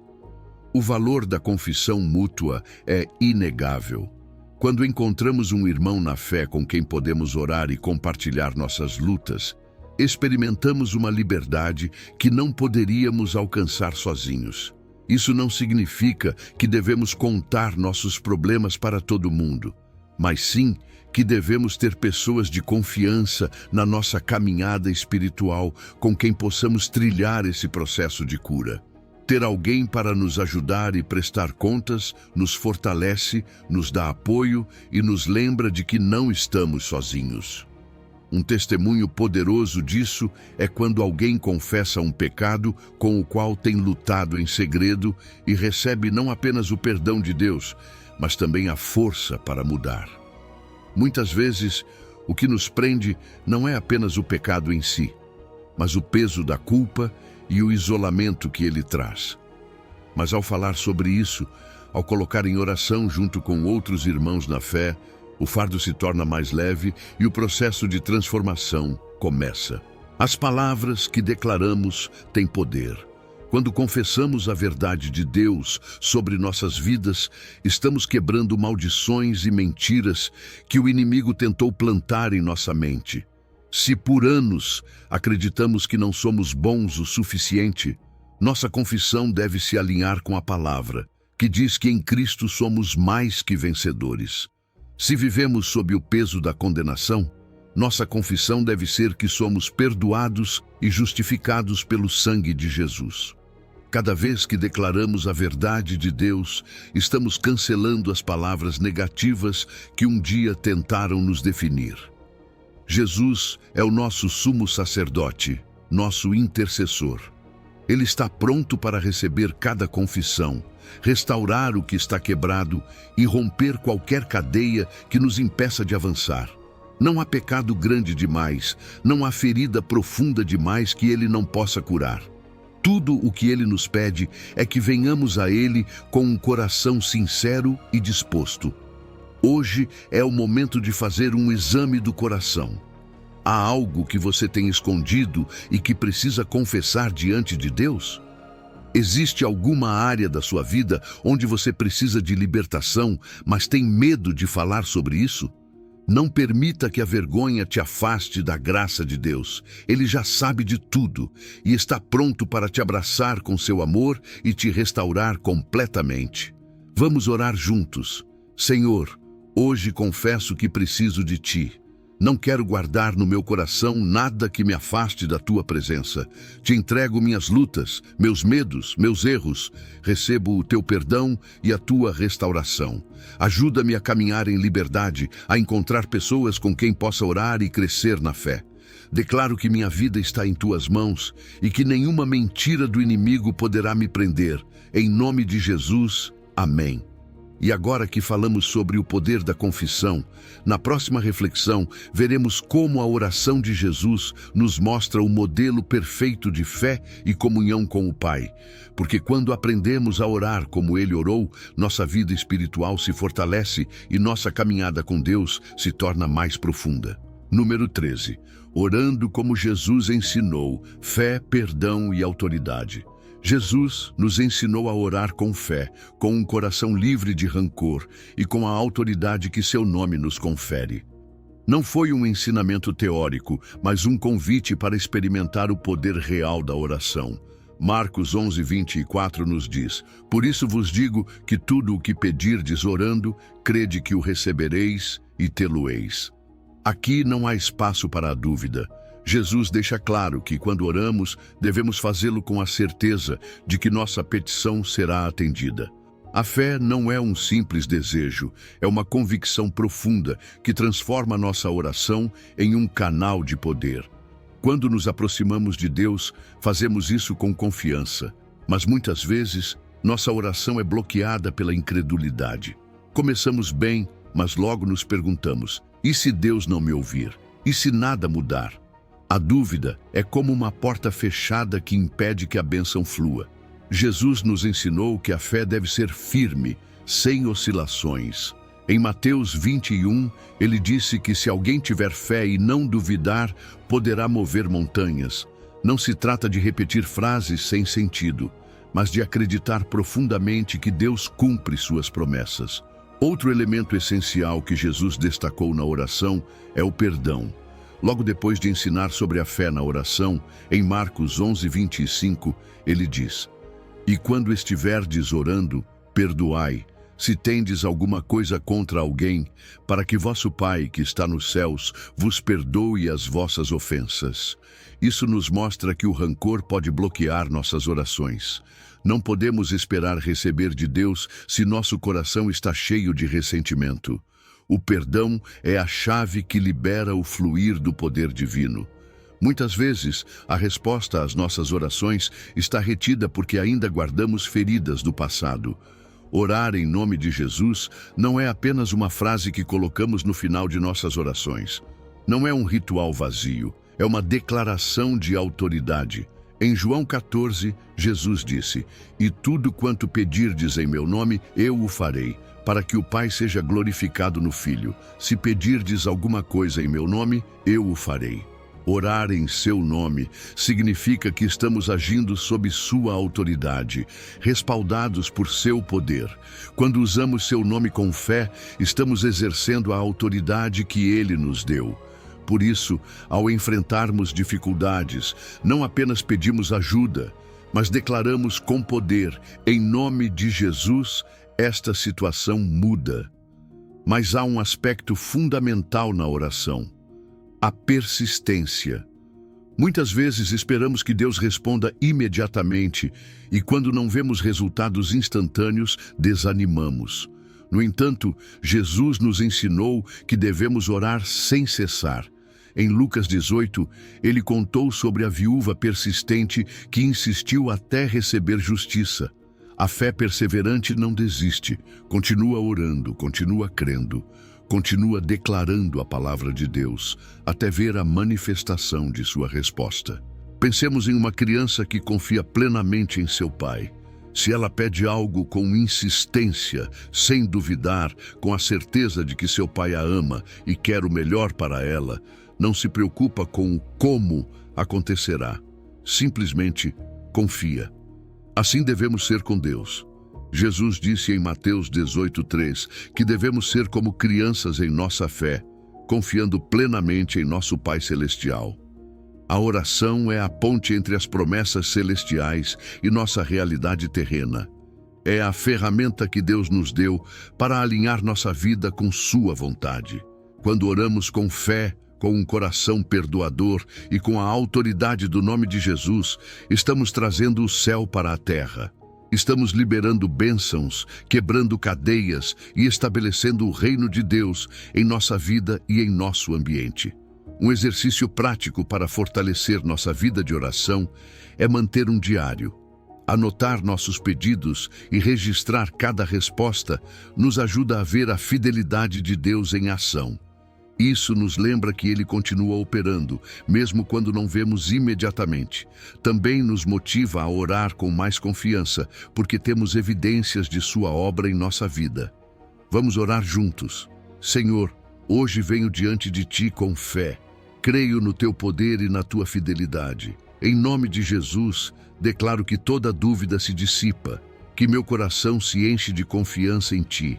O valor da confissão mútua é inegável. Quando encontramos um irmão na fé com quem podemos orar e compartilhar nossas lutas, experimentamos uma liberdade que não poderíamos alcançar sozinhos. Isso não significa que devemos contar nossos problemas para todo mundo, mas sim que devemos ter pessoas de confiança na nossa caminhada espiritual com quem possamos trilhar esse processo de cura. Ter alguém para nos ajudar e prestar contas nos fortalece, nos dá apoio e nos lembra de que não estamos sozinhos. Um testemunho poderoso disso é quando alguém confessa um pecado com o qual tem lutado em segredo e recebe não apenas o perdão de Deus, mas também a força para mudar. Muitas vezes, o que nos prende não é apenas o pecado em si, mas o peso da culpa e o isolamento que ele traz. Mas ao falar sobre isso, ao colocar em oração junto com outros irmãos na fé, o fardo se torna mais leve e o processo de transformação começa. As palavras que declaramos têm poder. Quando confessamos a verdade de Deus sobre nossas vidas, estamos quebrando maldições e mentiras que o inimigo tentou plantar em nossa mente. Se por anos acreditamos que não somos bons o suficiente, nossa confissão deve se alinhar com a palavra, que diz que em Cristo somos mais que vencedores. Se vivemos sob o peso da condenação, nossa confissão deve ser que somos perdoados e justificados pelo sangue de Jesus. Cada vez que declaramos a verdade de Deus, estamos cancelando as palavras negativas que um dia tentaram nos definir. Jesus é o nosso sumo sacerdote, nosso intercessor. Ele está pronto para receber cada confissão, restaurar o que está quebrado e romper qualquer cadeia que nos impeça de avançar. Não há pecado grande demais, não há ferida profunda demais que ele não possa curar. Tudo o que ele nos pede é que venhamos a ele com um coração sincero e disposto. Hoje é o momento de fazer um exame do coração. Há algo que você tem escondido e que precisa confessar diante de Deus? Existe alguma área da sua vida onde você precisa de libertação, mas tem medo de falar sobre isso? Não permita que a vergonha te afaste da graça de Deus. Ele já sabe de tudo e está pronto para te abraçar com seu amor e te restaurar completamente. Vamos orar juntos. Senhor, hoje confesso que preciso de Ti. Não quero guardar no meu coração nada que me afaste da Tua presença. Te entrego minhas lutas, meus medos, meus erros. Recebo o Teu perdão e a Tua restauração. Ajuda-me a caminhar em liberdade, a encontrar pessoas com quem possa orar e crescer na fé. Declaro que minha vida está em Tuas mãos e que nenhuma mentira do inimigo poderá me prender. Em nome de Jesus, amém. E agora que falamos sobre o poder da confissão, na próxima reflexão veremos como a oração de Jesus nos mostra o modelo perfeito de fé e comunhão com o Pai. Porque quando aprendemos a orar como Ele orou, nossa vida espiritual se fortalece e nossa caminhada com Deus se torna mais profunda. Número 13. Orando como Jesus ensinou, fé, perdão e autoridade. Jesus nos ensinou a orar com fé, com um coração livre de rancor e com a autoridade que seu nome nos confere. Não foi um ensinamento teórico, mas um convite para experimentar o poder real da oração. Marcos 11:24 nos diz: Por isso vos digo que tudo o que pedirdes orando, crede que o recebereis e tê-lo-eis. Aqui não há espaço para a dúvida. Jesus deixa claro que, quando oramos, devemos fazê-lo com a certeza de que nossa petição será atendida. A fé não é um simples desejo, é uma convicção profunda que transforma nossa oração em um canal de poder. Quando nos aproximamos de Deus, fazemos isso com confiança, mas muitas vezes nossa oração é bloqueada pela incredulidade. Começamos bem, mas logo nos perguntamos: e se Deus não me ouvir? E se nada mudar? A dúvida é como uma porta fechada que impede que a bênção flua. Jesus nos ensinou que a fé deve ser firme, sem oscilações. Em Mateus 21, ele disse que se alguém tiver fé e não duvidar, poderá mover montanhas. Não se trata de repetir frases sem sentido, mas de acreditar profundamente que Deus cumpre suas promessas. Outro elemento essencial que Jesus destacou na oração é o perdão. Logo depois de ensinar sobre a fé na oração, em Marcos 11:25, ele diz: "E quando estiverdes orando, perdoai, se tendes alguma coisa contra alguém, para que vosso Pai, que está nos céus, vos perdoe as vossas ofensas." Isso nos mostra que o rancor pode bloquear nossas orações. Não podemos esperar receber de Deus se nosso coração está cheio de ressentimento. O perdão é a chave que libera o fluir do poder divino. Muitas vezes, a resposta às nossas orações está retida porque ainda guardamos feridas do passado. Orar em nome de Jesus não é apenas uma frase que colocamos no final de nossas orações. Não é um ritual vazio, é uma declaração de autoridade. Em João 14, Jesus disse: "E tudo quanto pedirdes em meu nome, eu o farei, para que o Pai seja glorificado no Filho. Se pedirdes alguma coisa em meu nome, eu o farei." Orar em seu nome significa que estamos agindo sob sua autoridade, respaldados por seu poder. Quando usamos seu nome com fé, estamos exercendo a autoridade que ele nos deu. Por isso, ao enfrentarmos dificuldades, não apenas pedimos ajuda, mas declaramos com poder: em nome de Jesus, esta situação muda. Mas há um aspecto fundamental na oração: a persistência. Muitas vezes esperamos que Deus responda imediatamente e, quando não vemos resultados instantâneos, desanimamos. No entanto, Jesus nos ensinou que devemos orar sem cessar. Em Lucas 18, ele contou sobre a viúva persistente que insistiu até receber justiça. A fé perseverante não desiste, continua orando, continua crendo, continua declarando a palavra de Deus, até ver a manifestação de sua resposta. Pensemos em uma criança que confia plenamente em seu pai. Se ela pede algo com insistência, sem duvidar, com a certeza de que seu pai a ama e quer o melhor para ela, não se preocupa com o como acontecerá. Simplesmente confia. Assim devemos ser com Deus. Jesus disse em Mateus 18:3 que devemos ser como crianças em nossa fé, confiando plenamente em nosso Pai Celestial. A oração é a ponte entre as promessas celestiais e nossa realidade terrena. É a ferramenta que Deus nos deu para alinhar nossa vida com sua vontade. Quando oramos com fé, com um coração perdoador e com a autoridade do nome de Jesus, estamos trazendo o céu para a terra. Estamos liberando bênçãos, quebrando cadeias e estabelecendo o reino de Deus em nossa vida e em nosso ambiente. Um exercício prático para fortalecer nossa vida de oração é manter um diário. Anotar nossos pedidos e registrar cada resposta nos ajuda a ver a fidelidade de Deus em ação. Isso nos lembra que Ele continua operando, mesmo quando não vemos imediatamente. Também nos motiva a orar com mais confiança, porque temos evidências de Sua obra em nossa vida. Vamos orar juntos. Senhor, hoje venho diante de Ti com fé. Creio no Teu poder e na Tua fidelidade. Em nome de Jesus, declaro que toda dúvida se dissipa, que meu coração se enche de confiança em Ti.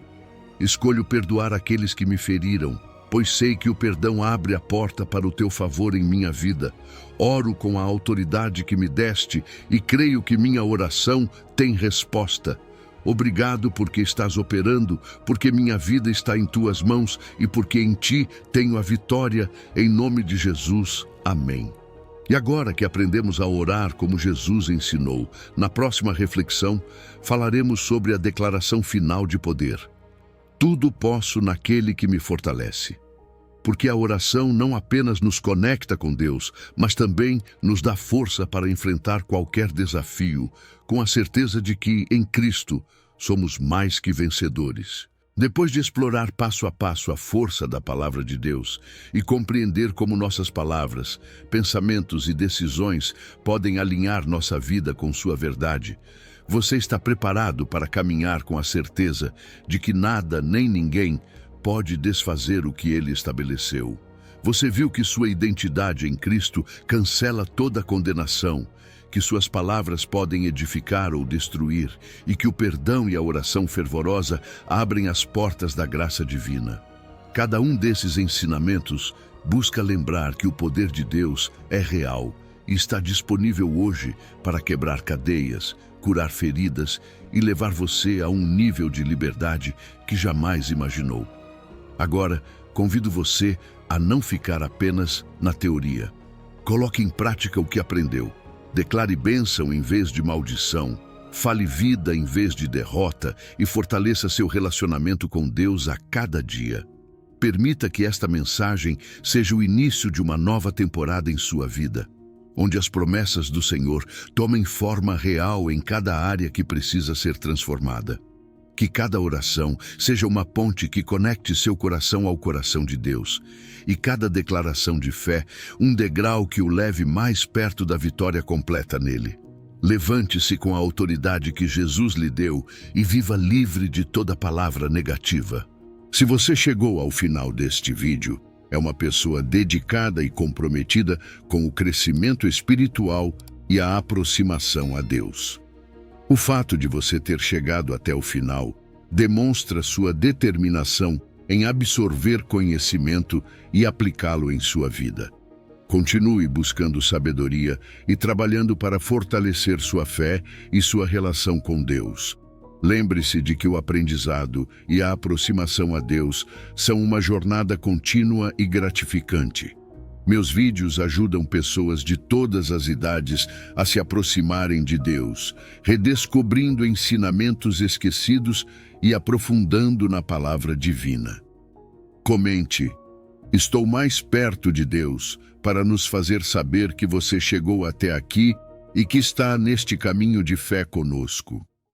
Escolho perdoar aqueles que me feriram, pois sei que o perdão abre a porta para o Teu favor em minha vida. Oro com a autoridade que me deste e creio que minha oração tem resposta. Obrigado porque estás operando, porque minha vida está em tuas mãos e porque em ti tenho a vitória, em nome de Jesus. Amém. E agora que aprendemos a orar como Jesus ensinou, na próxima reflexão falaremos sobre a declaração final de poder. Tudo posso naquele que me fortalece. Porque a oração não apenas nos conecta com Deus, mas também nos dá força para enfrentar qualquer desafio, com a certeza de que, em Cristo, somos mais que vencedores. Depois de explorar passo a passo a força da palavra de Deus e compreender como nossas palavras, pensamentos e decisões podem alinhar nossa vida com sua verdade, você está preparado para caminhar com a certeza de que nada nem ninguém pode desfazer o que ele estabeleceu. Você viu que sua identidade em Cristo cancela toda condenação, que suas palavras podem edificar ou destruir e que o perdão e a oração fervorosa abrem as portas da graça divina. Cada um desses ensinamentos busca lembrar que o poder de Deus é real e está disponível hoje para quebrar cadeias, curar feridas e levar você a um nível de liberdade que jamais imaginou. Agora, convido você a não ficar apenas na teoria. Coloque em prática o que aprendeu. Declare bênção em vez de maldição. Fale vida em vez de derrota e fortaleça seu relacionamento com Deus a cada dia. Permita que esta mensagem seja o início de uma nova temporada em sua vida, onde as promessas do Senhor tomem forma real em cada área que precisa ser transformada. Que cada oração seja uma ponte que conecte seu coração ao coração de Deus, e cada declaração de fé um degrau que o leve mais perto da vitória completa nele. Levante-se com a autoridade que Jesus lhe deu e viva livre de toda palavra negativa. Se você chegou ao final deste vídeo, é uma pessoa dedicada e comprometida com o crescimento espiritual e a aproximação a Deus. O fato de você ter chegado até o final demonstra sua determinação em absorver conhecimento e aplicá-lo em sua vida. Continue buscando sabedoria e trabalhando para fortalecer sua fé e sua relação com Deus. Lembre-se de que o aprendizado e a aproximação a Deus são uma jornada contínua e gratificante. Meus vídeos ajudam pessoas de todas as idades a se aproximarem de Deus, redescobrindo ensinamentos esquecidos e aprofundando na palavra divina. Comente: estou mais perto de Deus, para nos fazer saber que você chegou até aqui e que está neste caminho de fé conosco.